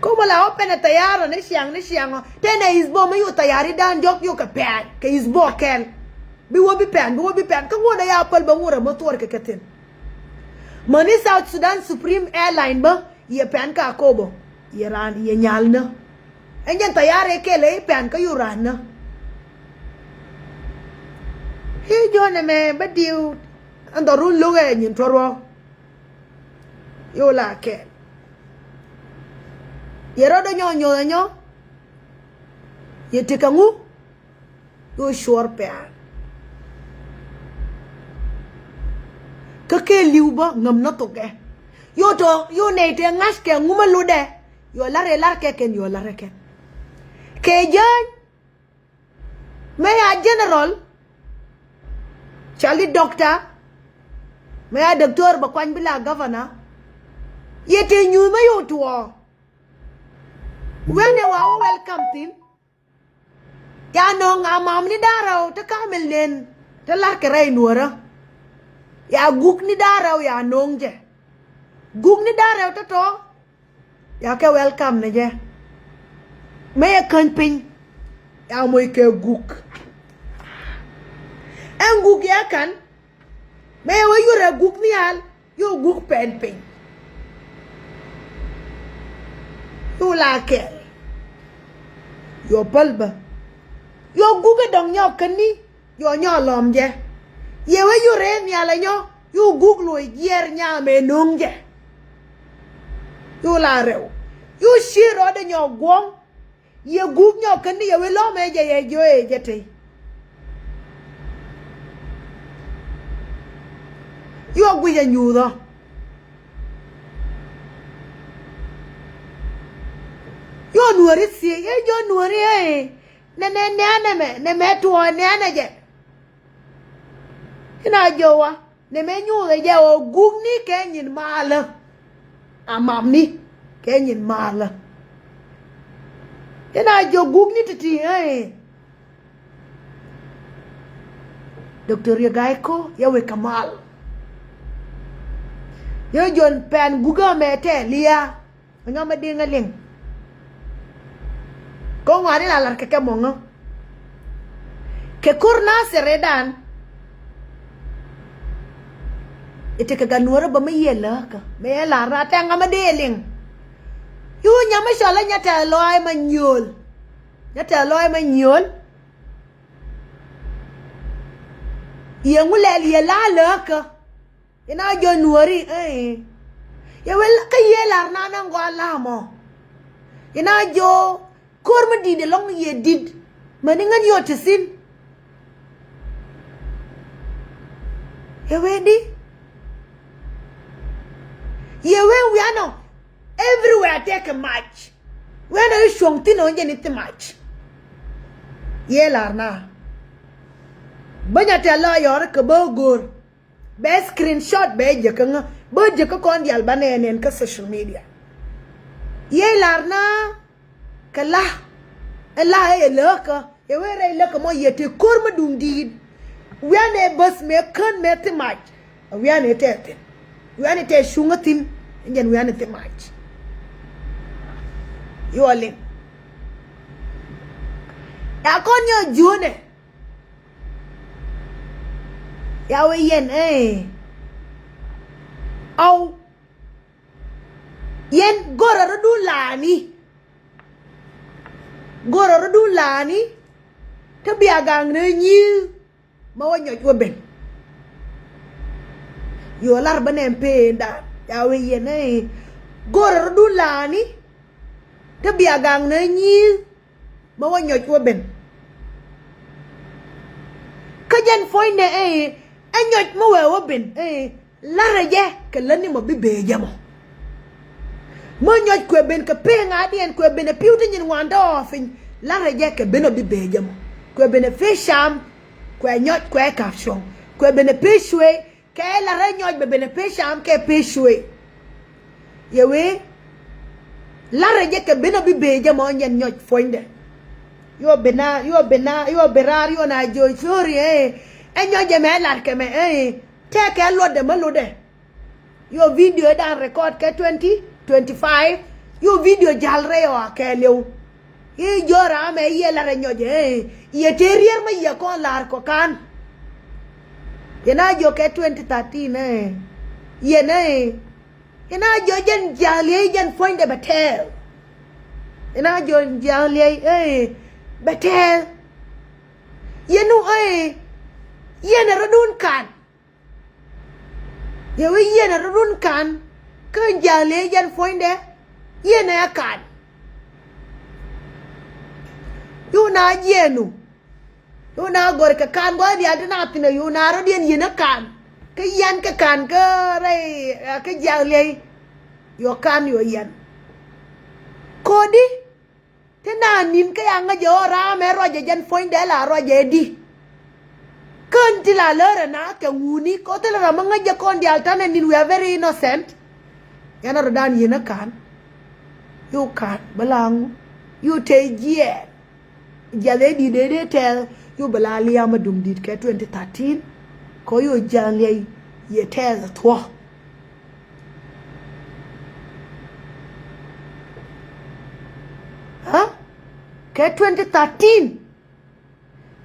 como la opena tayaro ne siang tena isbo me yu tayari dan jok yu ka pen ke isbo ken bi wo bi pen ka ngona ya pal ba ngora motor ke keten mani South Sudan Supreme Airline ba ye pen ka kobo ye ran ye nyalna enyen tayare ke le pen ka yu ran na he jone me badiu andoru loga nyin toro yo la ke yero do nyonyo ye tekangu yo shor pe ka ke liuba ngam na to ke yo to yo ne te ngas ke nguma lude yo lar ke ken yo lar ke jan me ya general chali doctor me ya doctor ba kwan bila governor ye te nyu me yo to when they were welcome tin ya no nga mam ni daraw ta kamel len ta la kray nuora ya guk ni daraw ya nongje guk ni daraw ta to ya ke welcome ne je me kan pin ya moy ke guk en guk ya kan me wa yura guk ni al yo guk pen pin yo la ke yo palba yo guga dong nyo kani yo nyo lom je ye we yu re nya la nyo yu gug lo yer nya me nong je yo la rew yu shiro de nyo gwong ye gug nyo kani ye we lo me je ye jo e je te yo gu ye nyu do yo Nueri si ye jo Nueri ne me tuo ne je ina jowa ne me nyu je o gugni ke nyin mala amamni ke nyin mala ina jo gugni titi Dr. Yagaiko ya we kamal yo jon pen guga me te lia ngama dinga ling ko ngari la lar ke mongo ke kurna seredan ite ke ganura ba me yela ka me la ra ta ngama deling yu nyama shala nyata loy manyol ye ngulel ye la la ka ina jo Nueri ye wel ka ye la na na ngwala mo ina jo korma di de long ye did maningan yo tesin ye wedi ye we ano everywhere take a match when are you shong tin on ye nit match ye larna banya te la yor ke bogor be screenshot be je kan be je ko kon Diaal banenen ka social media ye larna kala ela e leka e were leka mo yete korma dum did wiane bus me kan me te match wiane tete wiane te shungatin ngen wiane te match yole ya konyo june ya we Yiɛn au Yiɛn gororo du lani te biagang ne nyi ma wanyo wo ben yo lar banem pe da ya we Yiɛn gororo du lani te biagang ne nyi ma wanyo wo ben ka jen foine anyoj mo we wo ben lare je ke lani mo bibe jamo mo nyoj ko ben ke pe ngadien ko ben piuti nyin wanda ofin lare je ke beno bibe jamo ko ben fe sham ko nyoj ko kapshon ko ben pe shwe ke lare nyoj be ben pe sham ke pe shwe yewe lare je ke beno bibe jamo nyen nyoj foinde yo berar yo na jo chori enyo je me lar ke me te ke lode me lode yo video dan record ke 2025 yo video jalre yo ke lew ye jora me ye lar enyo je ye terrier me ye kon lar ko kan ye na jo ke 2013 ye na jo jen jali jen find the betel ye na jo jali betel yenu Yiɛn radun kan yewe Yiɛn radun kan ke jale jan foinde Yiɛn ya kan yuna jenu yuna gor ke kan go dia dina tina yuna radien Yiɛn kan ke Yiɛn ke kan ke re ke jale yo kan yo Yiɛn kodi tena nin ke anga jo ra me roje jan foinde la roje di kanti la lera na ke nguni ko tele na manga je kon Diaal tane nin we are very innocent yana rodan Yiɛn kan you kan balang you te Yiɛn jale di de tel you balali amadum dit ke 2013 ko you jale ye tel to ha ke 2013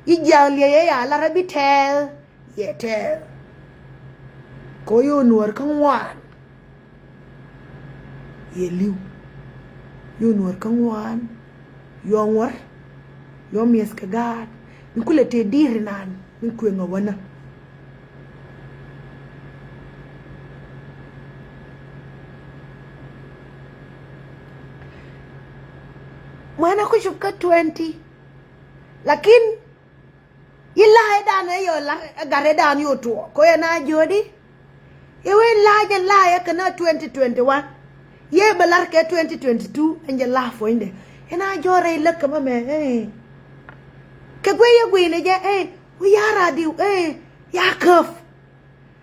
Diaal ye ya la rabi tel ye tel ko yo nuor kan wan ye liu yo nuor kan wan yo ngor yo mies ka gad ni kule te diri nan ni ku nga wana mwana ko shupka 20 lakin ila dan yo la gare dan yo to ko na jodi yewe la ya kana 2021 ye balar ke 2022 anje la fo inde ena jore le kama me ke gwe ye gwe le je we ya radio ya kaf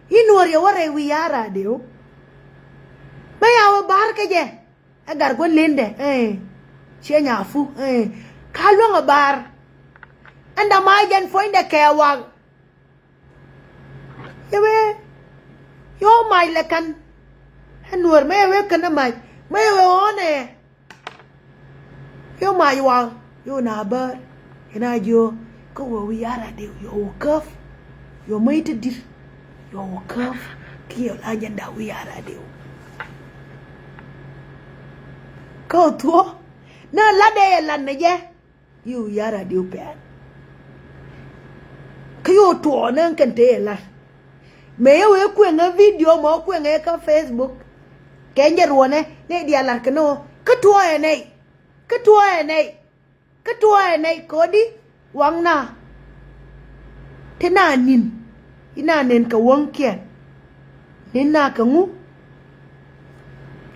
Nueri wore we ya radio ba ya wa bar ke je agar go lende che nya fu kalwa bar anda majan foinde kewang yewe yo mai lekan Nueri mewe kana mai mewe one yo mai wa yo na bar ina jo ko we yara de yo kaf yo mai te dir yo kaf ki yo la janda we yara de ko to na la de la ne je yo yara de pe yo to nan kan te la me yo ku nga video mo ku nga ka Facebook ke nje ruone ne dia la kno ka to ne kodi wangna tena nin ina nen ka wonke nina ka ngu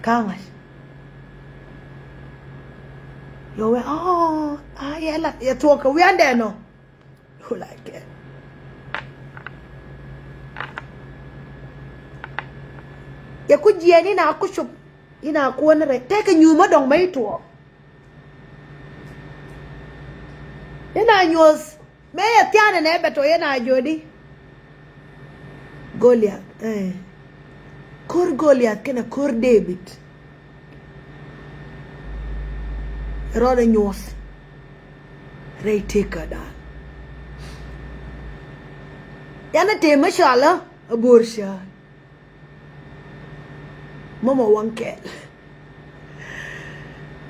kangas yo we ya la ya to ka we ande no you like it ya ku Yiɛn ina ku shop ina ku wani rai ta ka nyuma don mai to ina nyos me ya tiana ne beto yana jodi Goliath kor Goliath kena kor David roda nyos rai teka da yana te mashala abursha mama wankel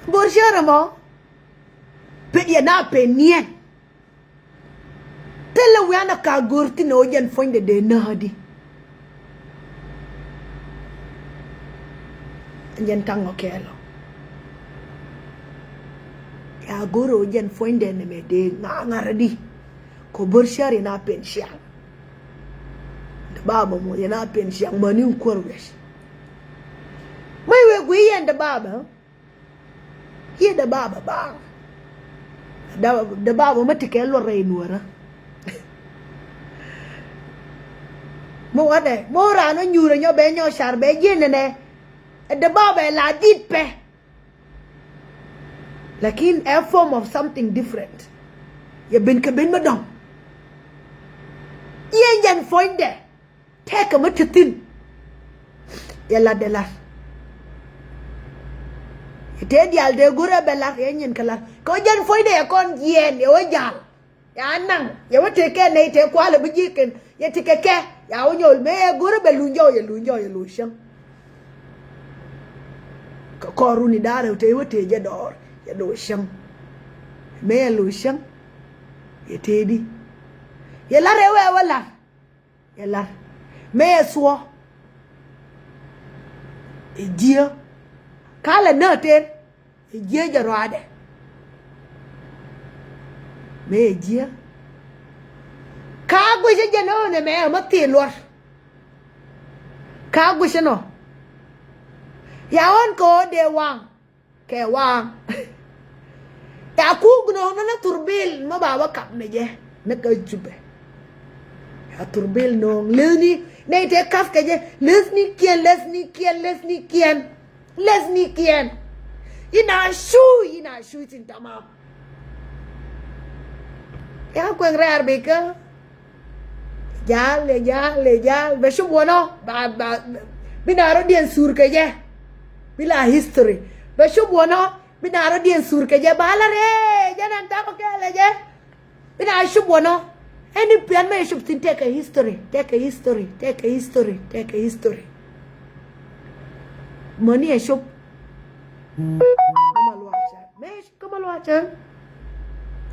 bursha ramo pe yana pe nien tela wana ka gurti no jan fonde de nadi jan tango kelo ya goro jan fonde ne me de ngaradi ko burshari na pensiang da baba mo yana pensiang mani korwesh mai we guyen da baba ye da baba ba da baba matike lo reinura mo wade mo rano nyura nyo be nyo shar be yene ne da baba la dipe lakin a form of something different ya bin ka bin madam yen jan foinde take a mutatin ya la de la te Diaal de gura bela yen kala ko jan foinde ya kon Yiɛn ya wajal ya nang ya wote ke nei te kwala bijiken ya tikeke ya wonyol me gura belunjo ya lushan ko runi dare te wote je dor ya do sham me ya lushan ya tedi ya la rewe wala ya la me ya so e dia kala na te e dia ja rade me dia ka gwe je no ne me ma ti lor ka gwe no ya on ko de wang ke wang ta ku gno na turbil ma baba kap ne je na ka jube ya turbil no leni ne te kaf ke je lesni kien ina shu tin tamam ya ko Läär beka Diaal be shu bono ba binaro dien sur ke je bila history be shu bono binaro dien sur ke je bala re janan ta ko ke le je bina shu bono any pian me shu tin take a history money e shu kamal wacha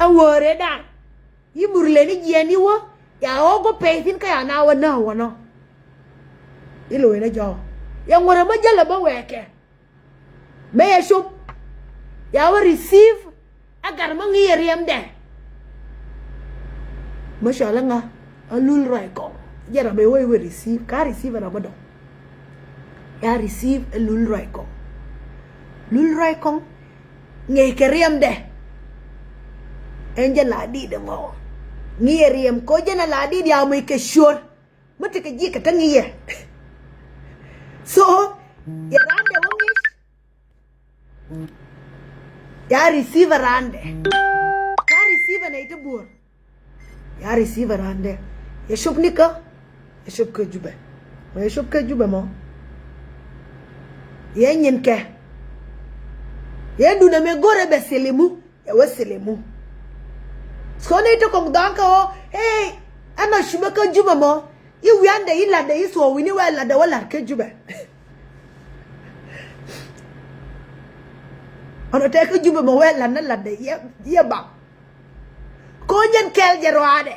awore da yimurle ni Yiɛn wo ya ogo peitin ka ya na wana wono ilo ina jo ya ngore ma jala ba weke me ya shup ya wa receive agar ma ngi riem de mashallah nga alul rai ko jara be we receive ka receive na bodo ya receive alul rai ko lul rai ko ngi ke riem de enja la di de mo ngi riem ko jana la di dia mo ke sure mate ke ji ka tangiye so ya rande wongish ya receive rande ka receive na ite bur ya receive rande ya shop nika ya shop ke jube ya shop ke jube mo ya nyen ke ya du na me gore be selimu ya waselemu so ne to kong danka o hey ana shube ke jube mo yi wiande yi lade yi so wini wa lade wala ke jube ono te ke jube mo wala na lade ye ba ko nyen kel jeroade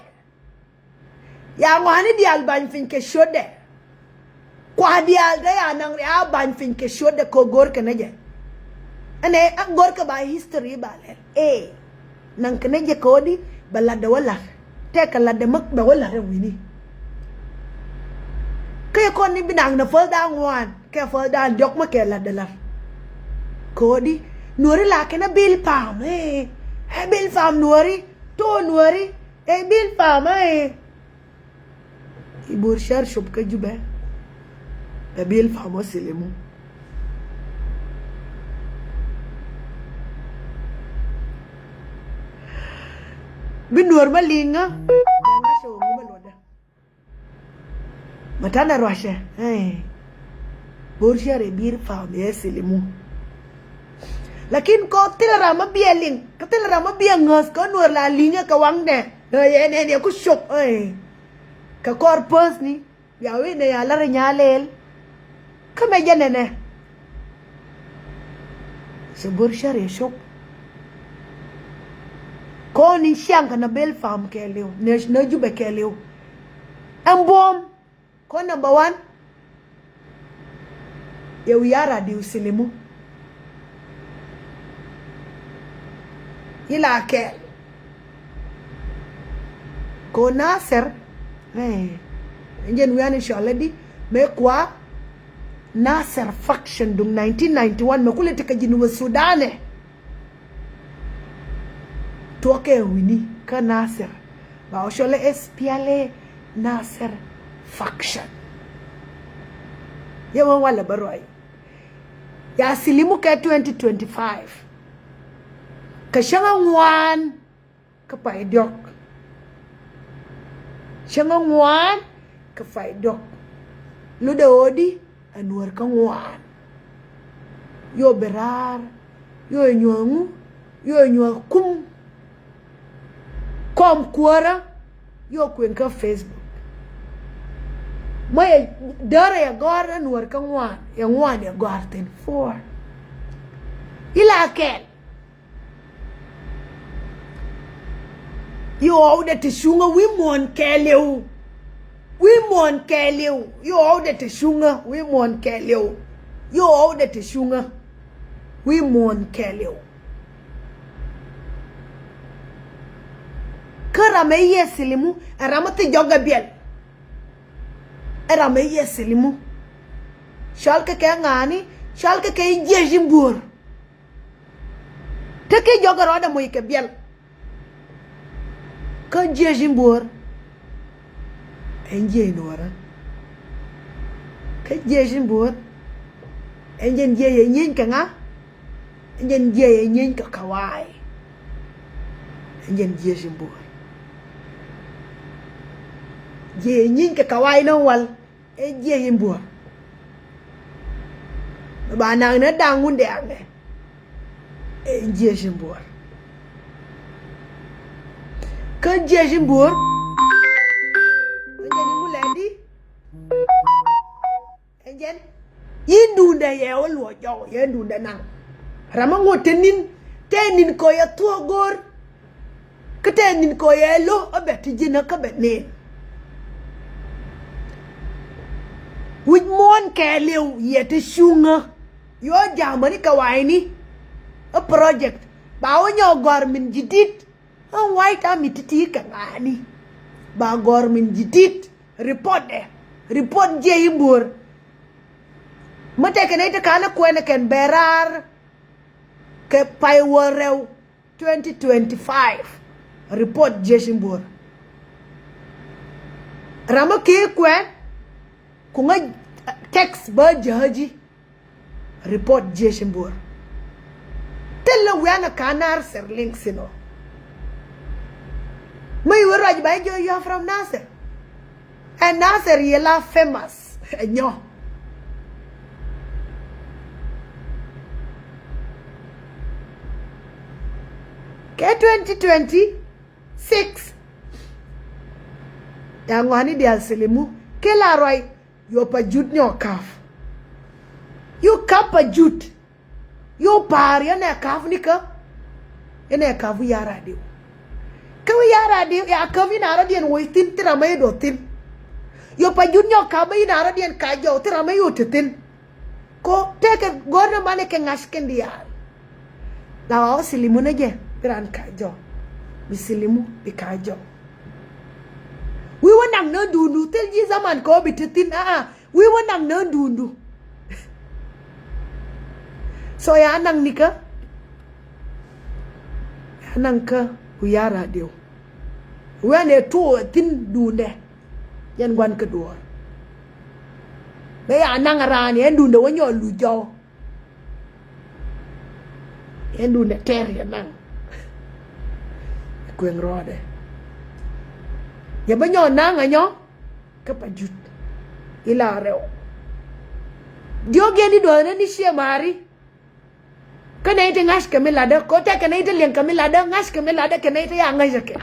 ya ngani Diaal ban fin ke shode kwa Diaal de ya nang ya ban fin ke shode ko gor ke neje ane gor ke ba history ba le nang ke neje ko di balade wala te ka lade mak ba wala re wini kaya kon ni binang na fall down one kaya fall down jok ma kaya ladalar kodi Nueri la kena bill pam bill pam Nueri to Nueri bill pam ibur shar shop ke jube bil famo silimu binur malinga danga so ngumaloda matana rwashe borshare bir famo silimu lakin ko tilara mabialing katilara mabiangas ko nur la linga ka wangde ne ku shop ka corpus ni yawe ne yala renyalel kame janene sebur share shop ko ni shanka na bel fam keleu ne jube keleu ambom ko number 1 ye yara di usilimu ila ke ko Nasser njen wiani shaladi me kwa Nasser faction dung 1991 me kule tika jinu Sudane toke wini ka Nasser ba shole SPLA Nasser faction yawan wala barwai ya silimu ka 2025 ka shanga ngwan ka paidok shanga ngwan ka paidok luda odi anwar ka ngwan yo berar yo nyongu yo nyokum kom kuara yo kwen ka Facebook may dara ya gar anwar ka ngwan ya gar ten 4 ila kel yo auda te shunga wimon keleu yo auda te shunga wimon keleu yo auda te shunga wimon keleu kara me yesilimu aramate joga biel arame yesilimu shalka ke ngani shalka ke jejimbur take joga roda moy ke biel ka jejimbur enje nora ka jejimbur enjen je yin ka nga enjen je yin ka kawai enjen jejimbur je yin ka kawai no wal enje yimbur ba na na dangunde ane enje jejimbur ka jejimbur enjen muladi enjen yindunda ye wolwo jo yindunda nang ramango tenin ko ya tuogor ketenin ko ye lo abeti jina ka benin wit mon keleu yete shunga yo jamani ka waini a project ba wonyo gor min jidit an white army titi ka ngani ba gor min jidit report je yimbur mate kene te kana kwene ken berar ke paiworew 2025 report je yimbur rama ke kwen kunga text ba jahaji report je yimbur tella wiana kanar serling sino may waraj ba jo you are from Nasser and Nasser yela famous nyo ke 2026 yangwani Diaal silimu ke la roy yo pa jut nyo kaf yo kapa jut yo par yana kaf ni ka yana kaf ya radio ka ya radio ya kaf ina radio wo tin tira may do tin yo pa jut nyo ka may ina radio ka jo tira may yo tin ko teke gorna mane ke ngasken Diaal la silimu na je piran ka jo bisilimu bikajo we wanang na dundu tel ji zaman ko bititin we wanang na dundu so ya nang nika nang ka uya radio we ne to tin dunde yan gwan ka duor be ya nangarani endunde wonyo lujo endunde teria nang kweng rode ya banyo nanga nyo kapajut ila reo dio geni do ni she mari kana ite ngas kamilada ko ta kana ite len kamilada ngas kamilada kana ite ya ngai jake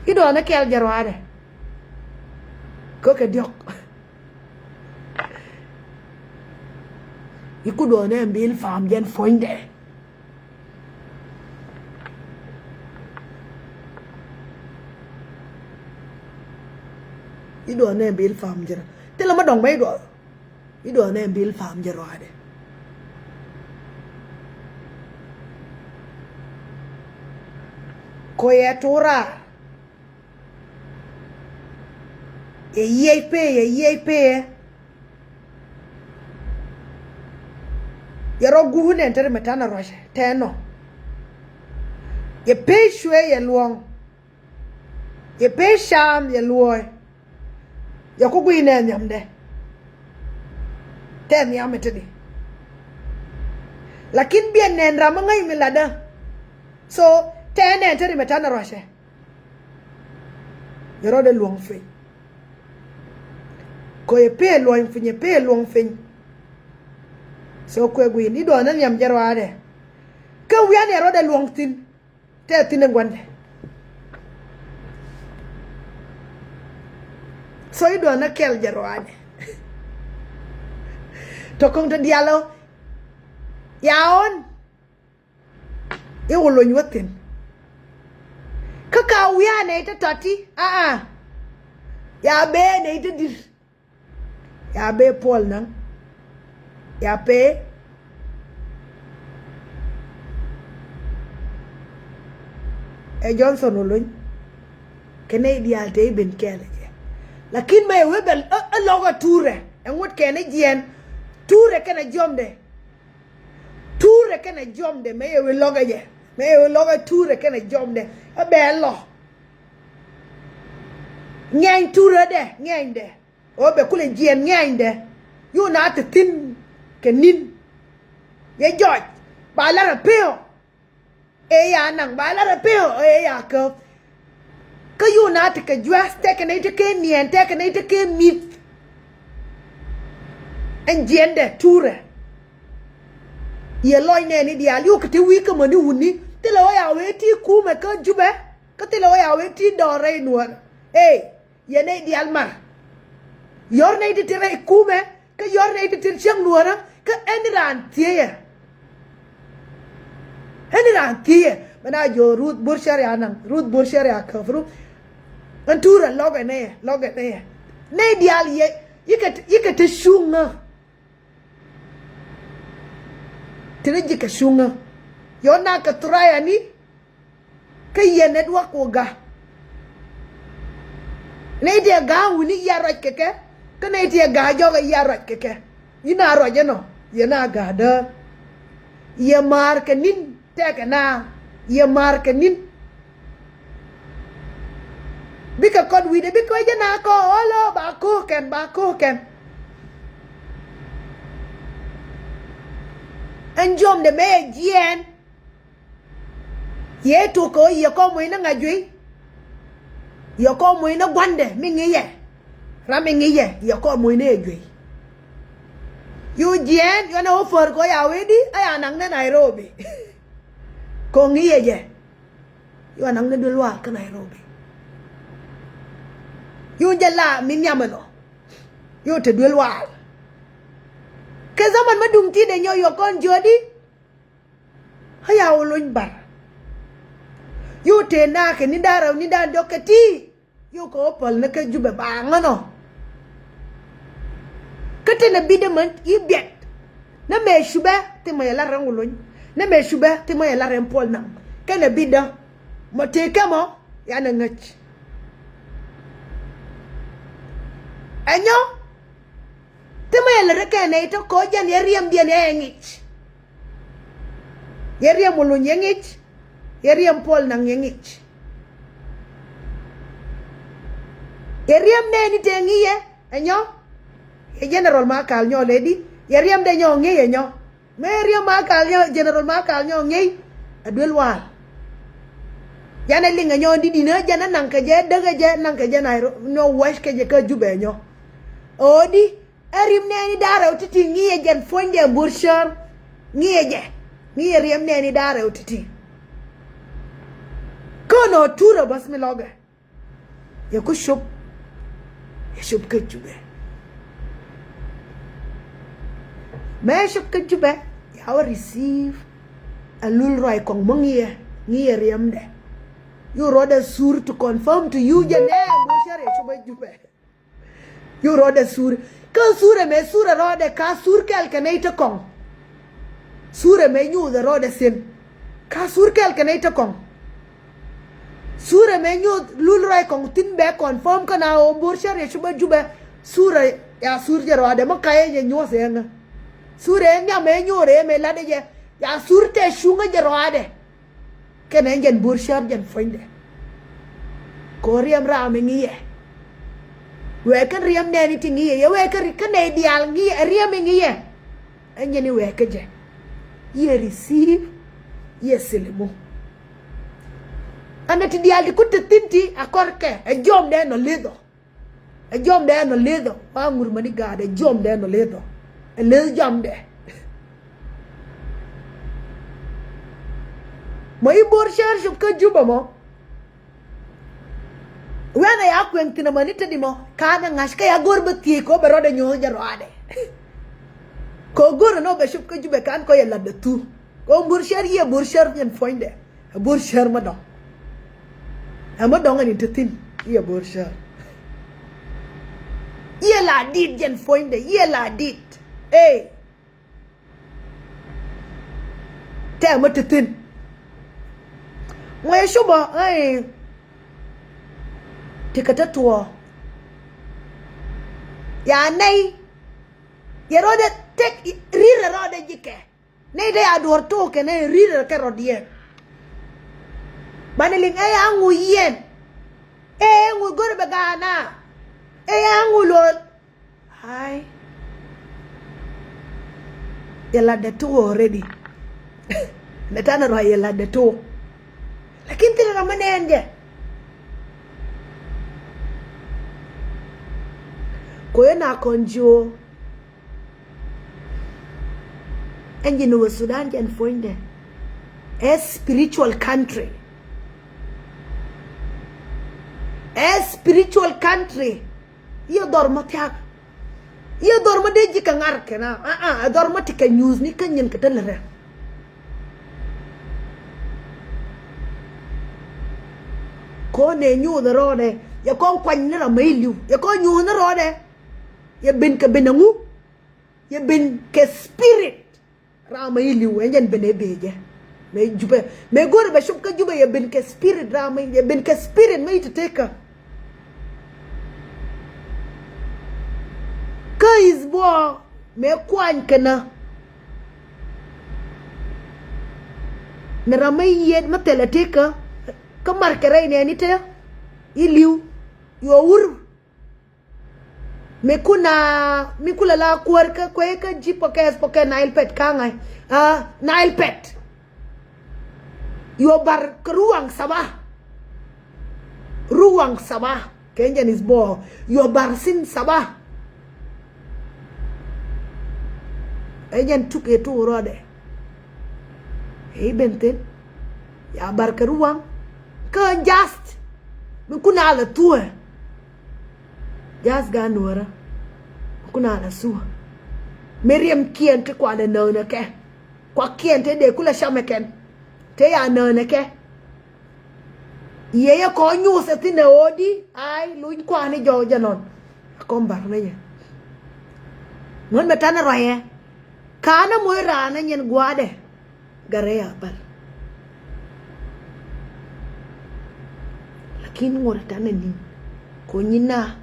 ido na kel jarwade ko ke diok ikudo na mbil fam jen foinde ido na mbil fam jera tela ma dong bay do ido na mbil fam jarwade ko ya tora ye yaro guhune entere metana roche teno ye pe shwe ye luong ye pe sham ye luoy ya ko guine nyamde ten yametedi lakin bien nen ramangai milada so ten entere metana roche yaro de luong fe ko ye pe luong finye pe luong fin so kwe gwi ni do nan yam jarwade ka wian ero de luong tin te tin ngwande so i do na kel jarwade to kong to dialo yaon e wolo nywatin ka wian e te tati ya be ne te dir ya be pol nang ya pe e Johnson olun kene Diaal te ben kele lakin me webel a logo ture en wot kene Yiɛn ture kene jomde me we logo je me we logo ture kene jomde a bello nyen ture de nyende o be kule Yiɛn nyende you na te tin kenin ye George ba la peo e ya nang ba la peo e ya ko you na te ke juas te ke ne te ke nien te ke ne te ke mit en Yiɛn ture ye loy ne ni Diaal you ke te wi ke mo ni wuni te lo ya we ti ku me ke jube ke te lo ya we ti do re nuor ye ne Diaal ma yor ne te re ku me ke yor ne te chang nuora ke eniran tie mana yo Ruth Burshar ya nang Ruth Burshar ya kafru antura loga ne ne Diaal ye yike te shunga tene jike shunga yo na ka traya ni ke ye network woga ne dia ga wuni ya roj keke ke ne dia ga joga ya roj keke ina roje no ye na ga da ye mar ke nin te ke na ye mar ke nin bika kod wide biko je na ko olo ba ko ken enjom de me Yiɛn ye to ko ye ko mo ina ngajui ye ko mo ina gwande mingi ye ramingi ye ko mo ina ejui you Yiɛn yo na ofor ko ya wedi aya nang ne Nairobi ko ngi ye yo nang ne dulwa ka Nairobi you jala min yamano you te dulwa ke zaman madung ti de nyo yo kon jodi haya ulun bar you te na ke ni dara ni dan dokati you ko pol na ke jube ba ngano kete na bidement ibet na me shuba te mo yala rangulun na me shuba te mo yala rempol na ke na bida mo te kamo ya na ngach enyo te mo yala reke na ito ko jan yeriam bien engich yeriam ulun yengich yeriam pol na ngengich yeriam ne ni te ngiye enyo general makal nyo lady yariam de nyo ngi enyo Meriam makal nyo general makal nyo ngi adwel wal yana linga nyo di dina jana nanka je daga je nanka je nairo no wash ke je ka jube nyo odi erim neni dara utiti ngi jen fonde burshar ngi je ngi riam neni dara utiti kono tura bas mi loga ya ku shub ka jube me shub ka jube ya wa receive a lul roi kong mongie ngi riam de you wrote a sur to confirm to you jane burshar ya shub jube you wrote a sur ka sure me sure rode ka sur kel kenaita kong sure me nyu the rode sin ka sur kel kenaita kong sure me nyu lul roi kong tin be confirm kana o burshar ya shuba juba sure ya sur je rode mo kaye je nyu senga sure nya me nyu re me lade je ya sur te shunga je rode kenen jen burshar jen fonde ko riam ra me ngiye we kan riam ne ni tingi ye we kan ne dial ngi riam ngi ye enye ni we ka je ye receive ye selemo anati dial di kutte tinti akorke e jom de no ledo ba ngur mani gade jom de no ledo e le jom de mo i bor shub ka juba mo wana ya kwentina manita di mo kana ngashka ya gorbati ko berode nyo jarade ko gor no be shub ka jube kan ko yalla de tu ko burshar ye burshar yen foinde burshar madon amadon ngani tetin ye burshar ye la dit yen foinde ye la dit te amatetin moye shuba tikata tuwa ya nei ya rode tek rira rode jike nei de ador to ke ne rira ke rodie baneling angu Yiɛn angu gorbe gana angu lol hai yalla de to already netana ro yalla de to lakini tena ramanende koyena konjo engine wa Sudan jan foinde a spiritual country yo dormo tiak yo dormo de jika ngar kena dormo tika news ni kanyen ketelere ko ne nyu the rode ya kon kwany na mailiu ya kon nyu na rode ya bin ka benangu ya bin ke spirit ra mailiu enjen bene beje me jube me gore be shub ka jube ya bin ke spirit ra mai ya bin ke spirit mai teka ka izbo me kwany kana me ra mai yed matela teka ka markere ne ni te iliu yo ur me kuna mikula la kuarka kweka jipo kes poke nail pet kangai nail pet yo bar ruang sabah kenjan is bo yo bar sin sabah ejan tuke tu rode benten ya bar ruang ka just mikuna ala tuwe just ganora kuna ala suwa Miriam kiente kwa de nona ke kwa kiente de kula shameken te ya nona ke yeye ko nyusa tine odi ai luin kwa ni jo janon akombar nanya non metana roye kana moy rana nyen gwade gare ya bar lakini ngora tana ni ko nyina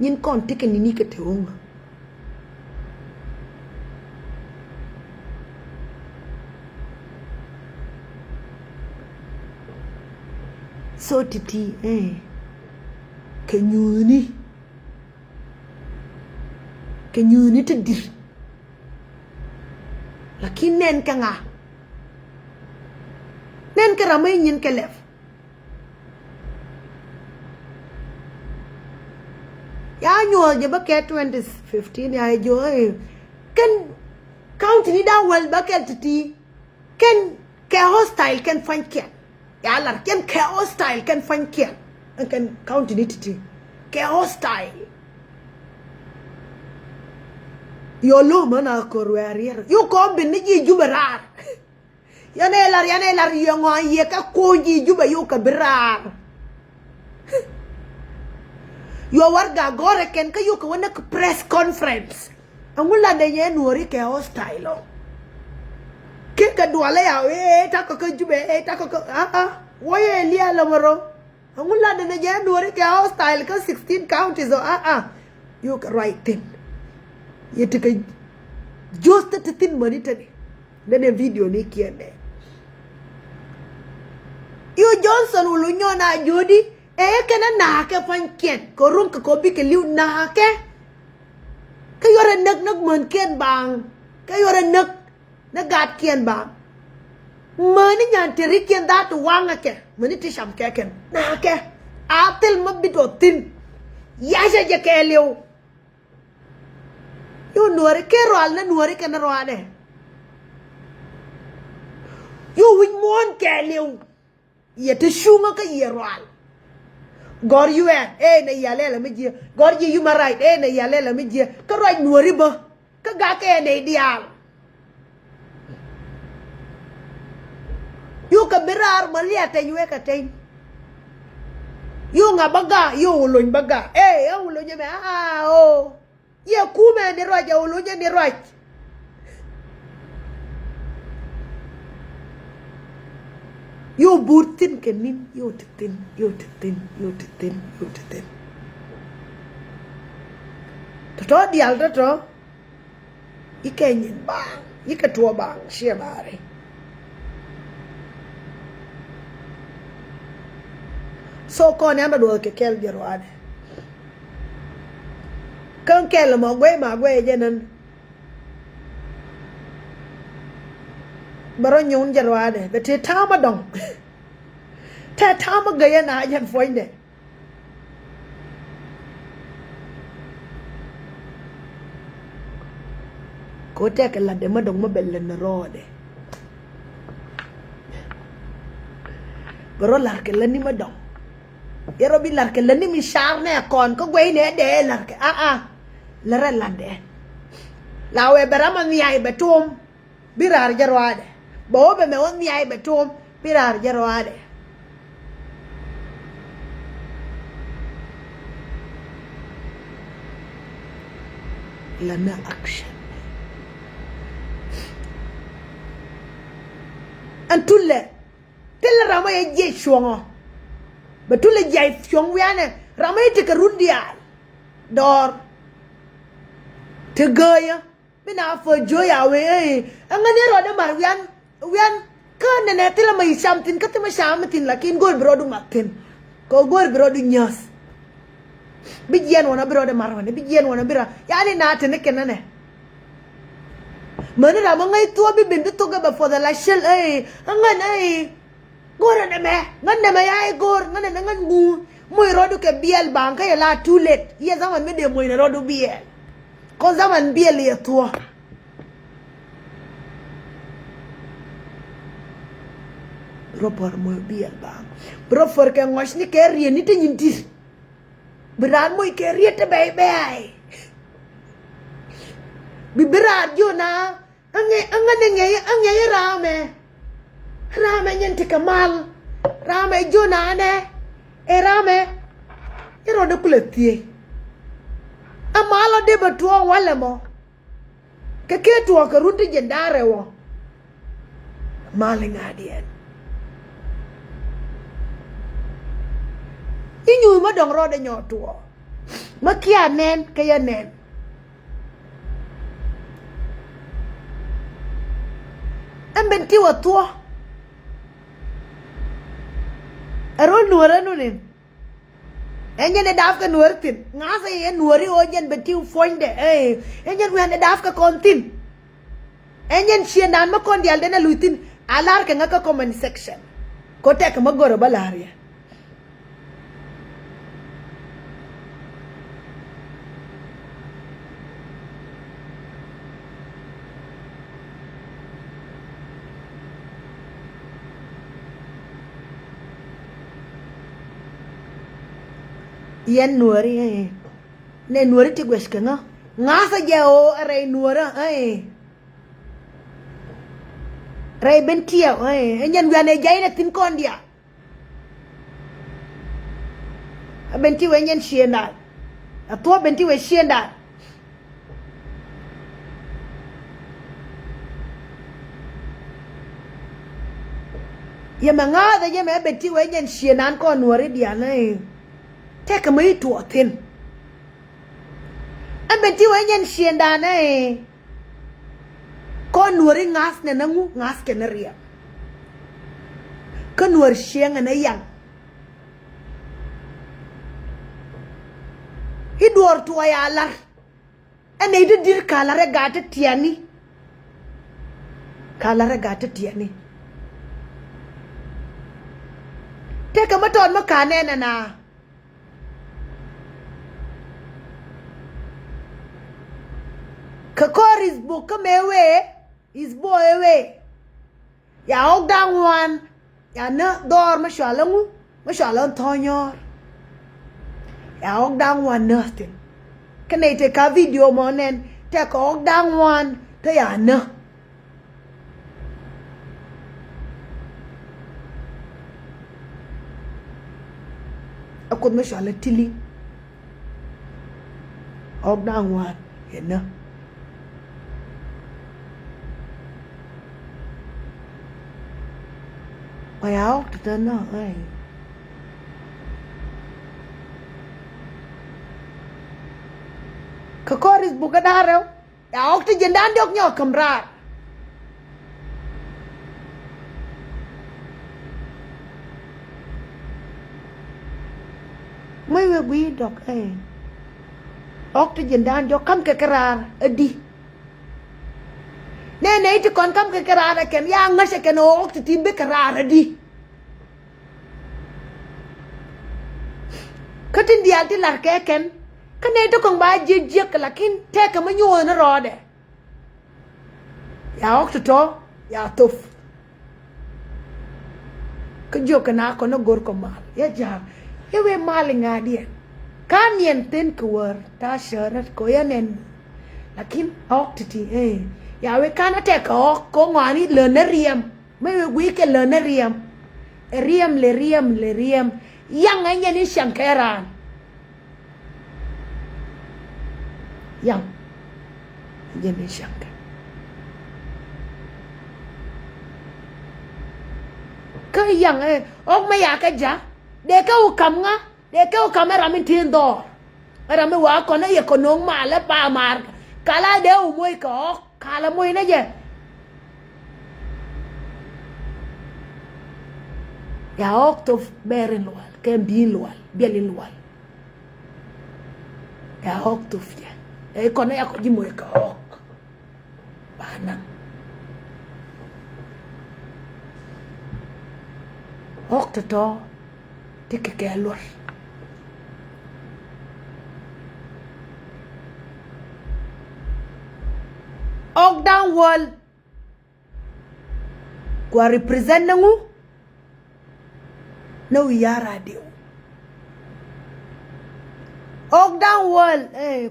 nyin kon tike ni ke teonga so titi ke nyuni ke nyuni te dir lakin nen ka nga nen ka ramay nyin ke lef ya nyol je ba ke 2015 ya jo kan county ni da wal ba ke ti ken ke hostile ken fan ke ya lar ken ke hostile ken fan ke ken county ni ti ke hostile yo lo mana korwarier yo ko bin ni jubarar yana lar yo ngo ye ka ko ji juba yo ka birar yo warga gore ken ka yo ko wana press conference angula de ye Nueri ke hostile ke ka duale ya ta ko jube ta ko woye lia la moro angula de ye Nueri ke hostile ka 16 counties you ka right thing yete ka just te tin monita ne video ni kiende yo Johnson ulu nyona jodi kena na ke fan kien ko rung ko bi ke liu na ke yore nak mon kien bang ke yore nak na gat kien bang mani nyan teri kien da to wanga ke mani ti sham ke ken na ke atel mabito tin ya je ke liu yo Nueri ke roal na Nueri ke na roale yo win mon ke liu ye te shunga ka ye roal gor Yiɛn na yale la meje gor ji human right na yale la meje ka roi Nueri ba ka ga ke ne Diaal yu ka birar malia te yue ka te yu nga baga yu ulun baga ulun me ye kume ni roja ulun ni roj yo burtin kenin yo titin to Diaal to ikenyin bang ikatua bang siamare so ko ne amado ke kel jero ade kan kel mo gwe jenan baro nyun jero ade bete tama dong ta tama gaya na yan foinde ko te ke la de madong mabelle na rode baro lar ke lani madong yero bi lar ke lani mi charne kon ko gwe ne de lar ke lara lande lawe barama mi ay betum birar jero ade bo be me won mi ay betum birar jero ade lana action antulle tel rama ye je shongo betule jay shong wiane rama ye te Diaal dor te gaya bina fo joya we angane roda mar wian kan ne tela mai samtin ka te ma samatin lakin gol brodu matin ko gol brodu nyas bijen wana brodu marwane bijen wana bira yani na te ne kenane mana rama ngai tua bi bindu to ga ba for the lashel angan gora ne me ngan ne me ay gor ngan ne ngan ngu moy rodu ke biel banka ya la too late ye zaman me de moy ne rodu biel ko zaman biel ye tua robor moy biel bang bro for ke ngosh ni ke rien ni te nyintir beran moy ke riete bay bay bi berat jo na ange rame nyenti kamal rame jo na ne rame ero de kuletie amalo de batuo wale mo ke tuo ka runti jendare wo maling adien inyu ma dong rode nyotuo makia nen kaya nen ambenti wa tuo ero nuara nunin enyen e daf ka nuertin ngasa ye nueri o yen beti fonde enyen wen e daf ka kontin enyen shiendan ma kon dial dena lutin alar ka ngaka comment section ko tek ma goro balaria Yiɛn Nueri ne Nueri ti gwesh kenga ngasa je o re Nuera re bentia enyen wiane jaina tin kondia benti wenyen shienda atwa benti we shienda yemanga da yeme benti wenyen shienan ko Nueri dia take a way to a thin. And benti wenyen shienda ko Nueri ngas ne nangu ngas keneria ko Nueri shienga na yang idor to ya lar ene ide dir kala re gata tiani take a maton makane na kakor is book come away is boy away ya og down one ya na door mashalang tonyor ya og down one nothing can I take a video monen take og down one to ya na akod mashalang tili og down one ya na Wow, to no, kakor is bugadaro, ya ok to jendan dok nyo kamrar. May we dok ok to jendan dok kam ke karar adi. Ne ito kon kam ke karara ken ya ngashe ken ok ti timbe karara di katin dial ti lar ke ken kan ito kong ba jejek lakin te ka manyo na rode ya ok to ya tuf ka jo kana ko no gor ko mal ya ja ya we mal ngadi kan yen ten kuwer ta sharat ko yanen lakin ok ti ya we kana te ko ngani le na riem me we ke le na riem le riem yang anya ni shankara yang ni shankara ka yang ok me ya ka ja de ka u kam nga de ka u kamera min tin do ara me wa ko na ye ko nong ma la pa mar kala de u moy ko kala moy na je ya ok to berin lual ken bin lual belin lual ya ok to fia ko na ya ko di moy ko ok bana ok to tike ke lor ok down wall kwa represent nangu na wiyara deu ok down wall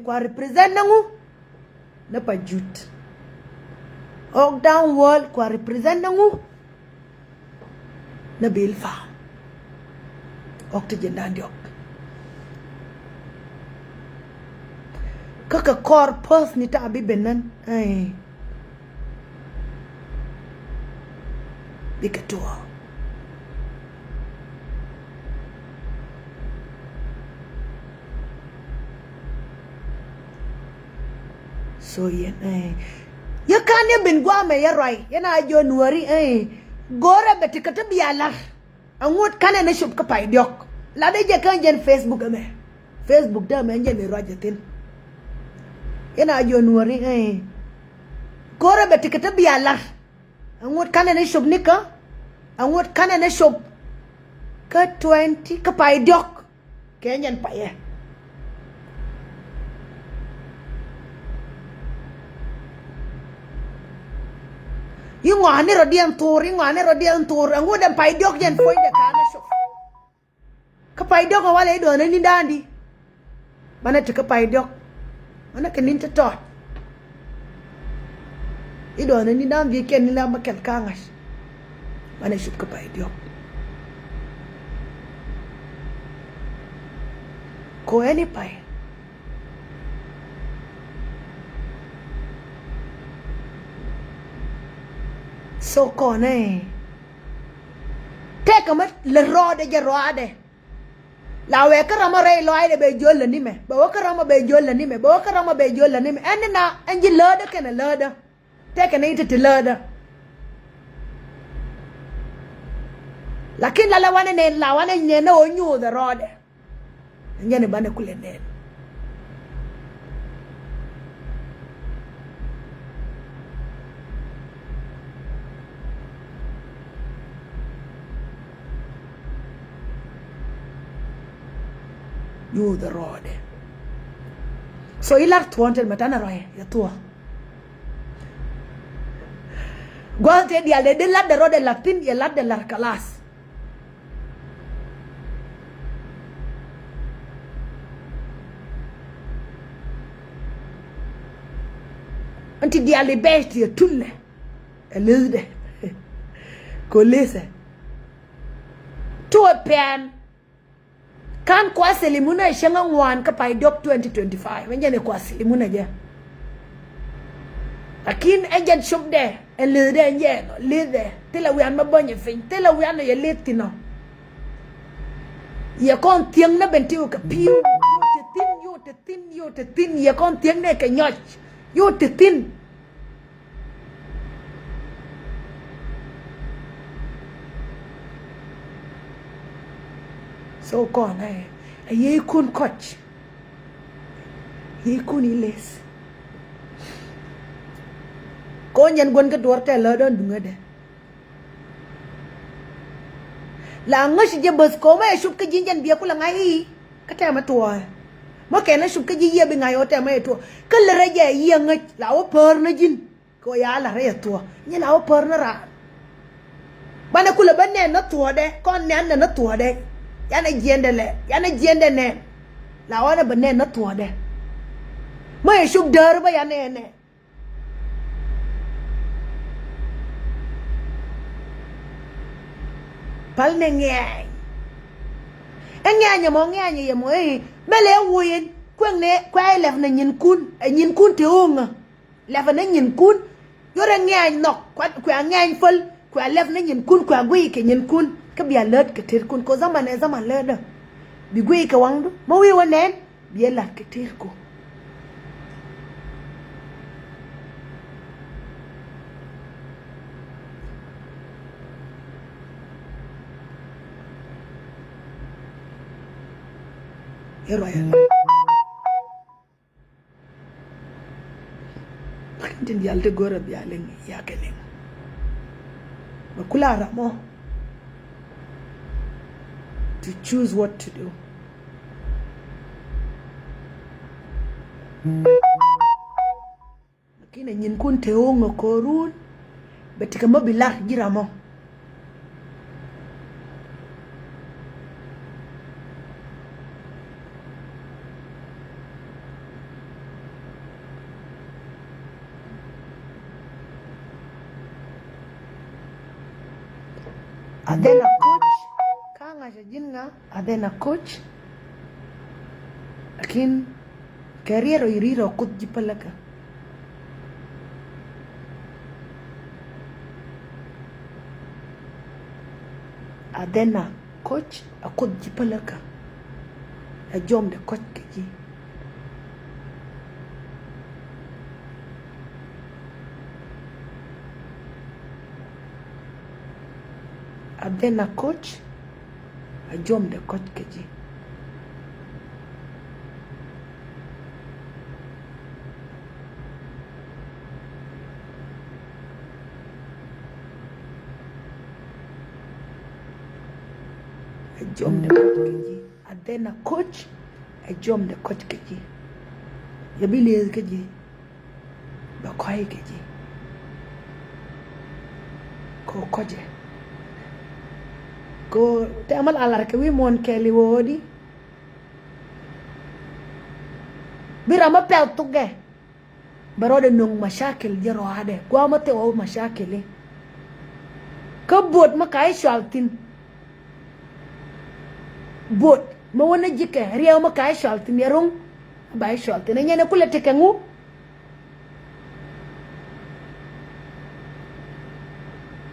kwa represent nangu na pajut ok down wall kwa represent nangu na bilfa ok te jendandi ok kaka corpus ni ta abi benan bikatua so yen ya kane bin gwa me ya rai yana jo Nueri gora betikata bialar angut kane na shop ka pai diok la de je kan jen Facebook me Facebook da men jeni rojatin ina jo Nueri gore betikata bialar angot kanane shop nika angot kanane shop ka 20 ka pai dok kenyan paye yung ngani rodian tur angot dan pai dok jen foi de kana shop ka pai dok wala ido na ni dandi mana tika pai dok mana kenin tot ido na ni dam vi ken ni la makel kangas mana shop ka pai dok ko any pai so ko ne take mat le rode je rode la we karama re loide be jolla ni me ba karama be jolla ni me ba karama be jolla ni me enna anji loda kana loda take na ite loda lakin la wane ne na onyu the rode ngene bane kule ne you the road so ilar 200 matana roye ya tua gwante dia de la de road la tin ya la de la kalas anti dia le besti tulle elide kolese to pen kan kwa selimuna ishanga ngwan ka pai dok 2025 wenjene kwa selimuna je lakin agent shop de elide nje no lide tela wi an mabonye fin tela wi an ye letino ye kon tieng na bentiu ka piu yo te tin ye kon tieng ne ka nyoch yo te tin so kon ye kun coach ye kun iles ko nyen gon ka dorte la don dunga de la ngash je bus ko ma shup ka jinjan biya kula ngai ka ta ma to mo ke na shup ka ji ye bi ngai o ta ma to ka le re ye ye ngach la o per na jin ko ya la re to ni la o per na ra bana kula banne na to de kon nan na to de yana jende ne la wana banne na to de mo ye shup dar ba yana ne pal ne ngai enya mo ngai ye mo mele wuyin kwen ne kwa lef na nyin kun te onga lef na nyin kun yore ngai nok kwa ngai fol kwa lef na nyin kun kwa gui ke nyin kun ka biya lad ke tir kun ko zaman lada bi gui ke wangdu mo wi wonen biya lad ke tir ko Royal tin yalde gora bialeng yakeleng makulara mo to choose what to do lakini nyin kun te ongo korun betika mobilar giramo adena coach kanga jinga adena coach lakin career iriro kut jipalaka adena coach akut jipalaka ajom de coach keji adena coach ajom de coach keji jom the coach keji adena coach a jom the coach keji ya bile keji ba koy keji ko koje ko te amal alar ke wi mon keli wodi birama pel tuge barode nong mashakil jero ade kwa mate o mashakil ka bot ma kay shaltin bot ma wona jike rew ma kay shaltin yarung bay shaltin ñene kula tekengu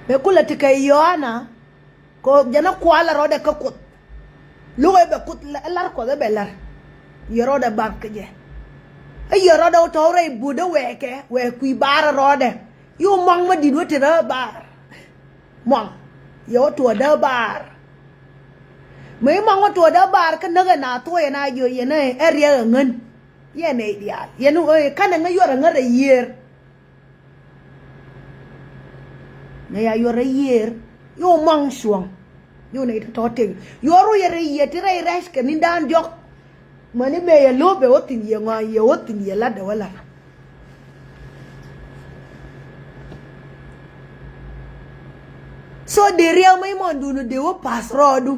be kula tekay yoana ko jana kwala rode ka kut luwe be kut lar ko be lar yorode bank je ay yorode o tawre buda weke we kui bara rode yo mang ma di wote ra bar mong yo to da bar mấy mong to da bar ka naga na to yana yo yana area ngen yana Diaal yanu ơi kana nga yora ngara yer na ya yora yer yo mang suang yo ne to te yoro yere yeti rai rash ka ni dan jok mani be ya lobe wotin ye nga ye wotin ye la da wala so de real mai mon dunu de wo pas rodu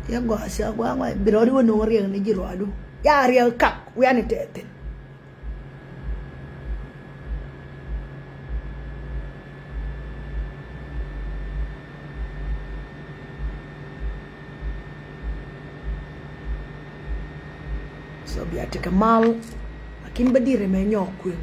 ya go asya gwa ngwa birodi wo no riang ni jiro adu ya real kak we ani tete so biate kamal akin badire me nyokwen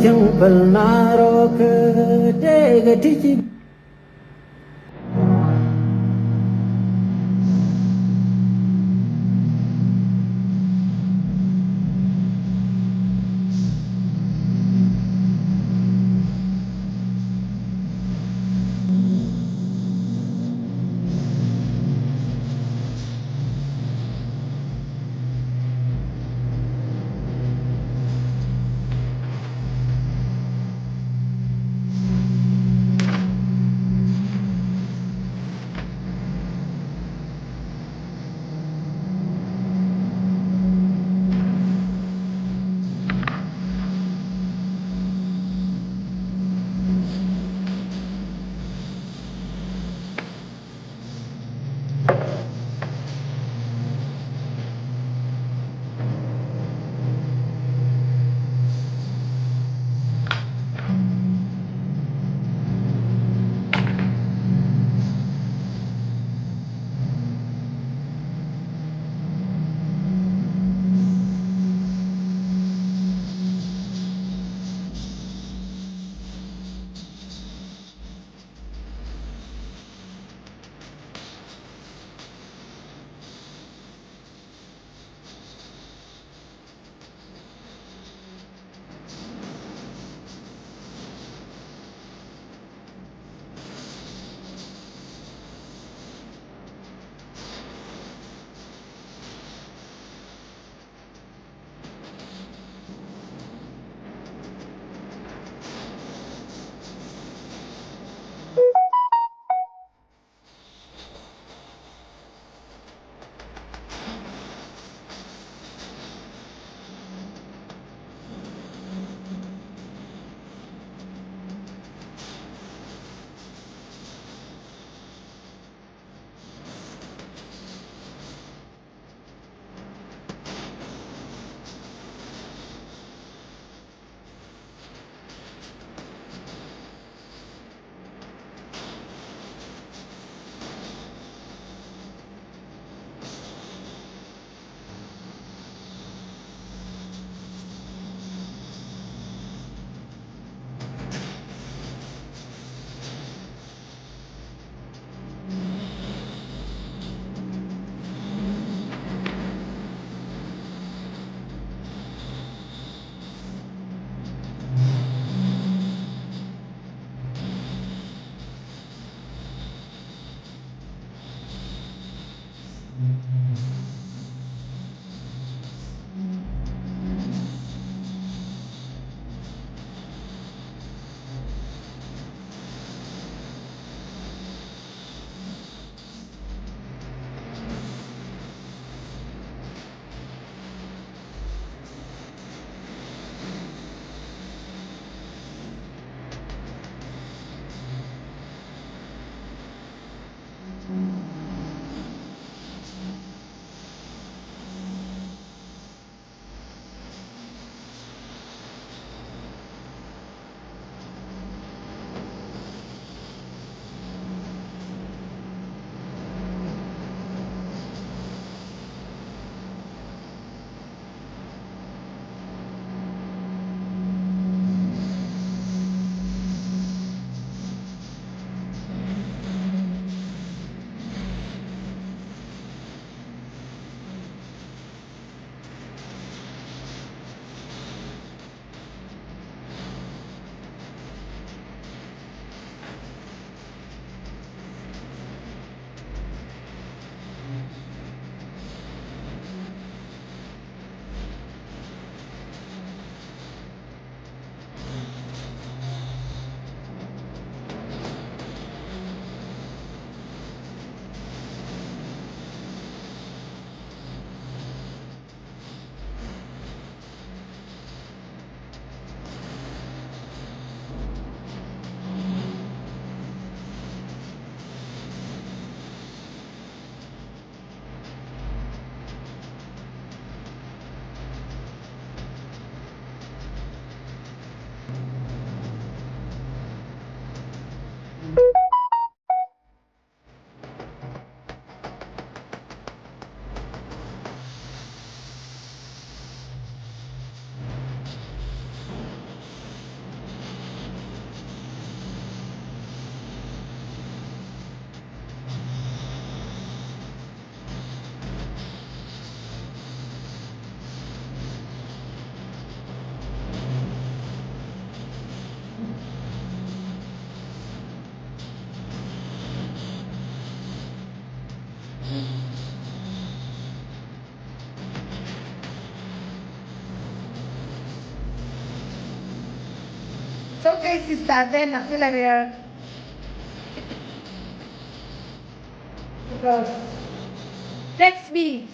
Jang pelnaro ke dega tiji It's okay, sister. Then I feel like we are. Text me.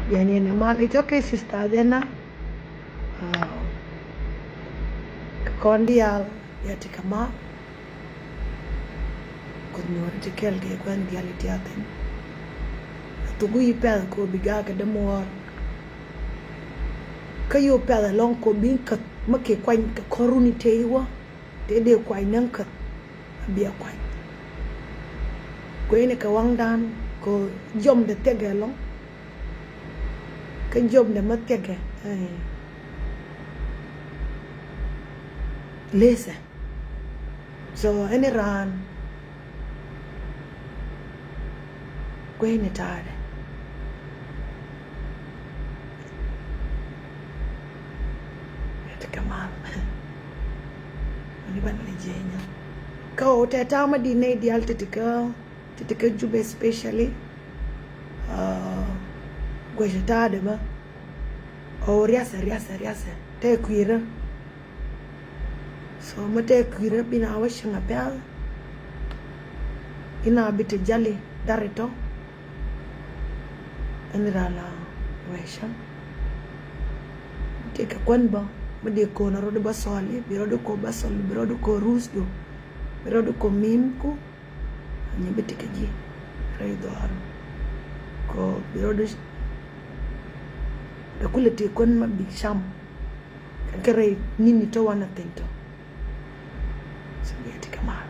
Yiɛn naman. It's okay, sister. Then kon Diaal yati kama kon Nueri te kel ke kon Diaal tiaten tugu ipel ko biga ka demor kayo pel long ko bin ka make kwan ka koruni te wa te de kwai nan ka bia kwai ko ene ka wangdan ko jom de tegelong ka jom de matege lese so ene ran ko ene tare kamal ani ban lejenya ka o te tama di ne Diaal titika jube especially gojata ba o riasa te kuira so mate kuira bina awashanga pel ina bite jali darito enrala wesha te ka kwanba made ko na rodo basoli birodo ko basoli birodo ko rusdo birodo ko mimko ani bite kaji raido aro ko birodo da kulete kon mabbi sham kan kare nini to wana tento so yati kamal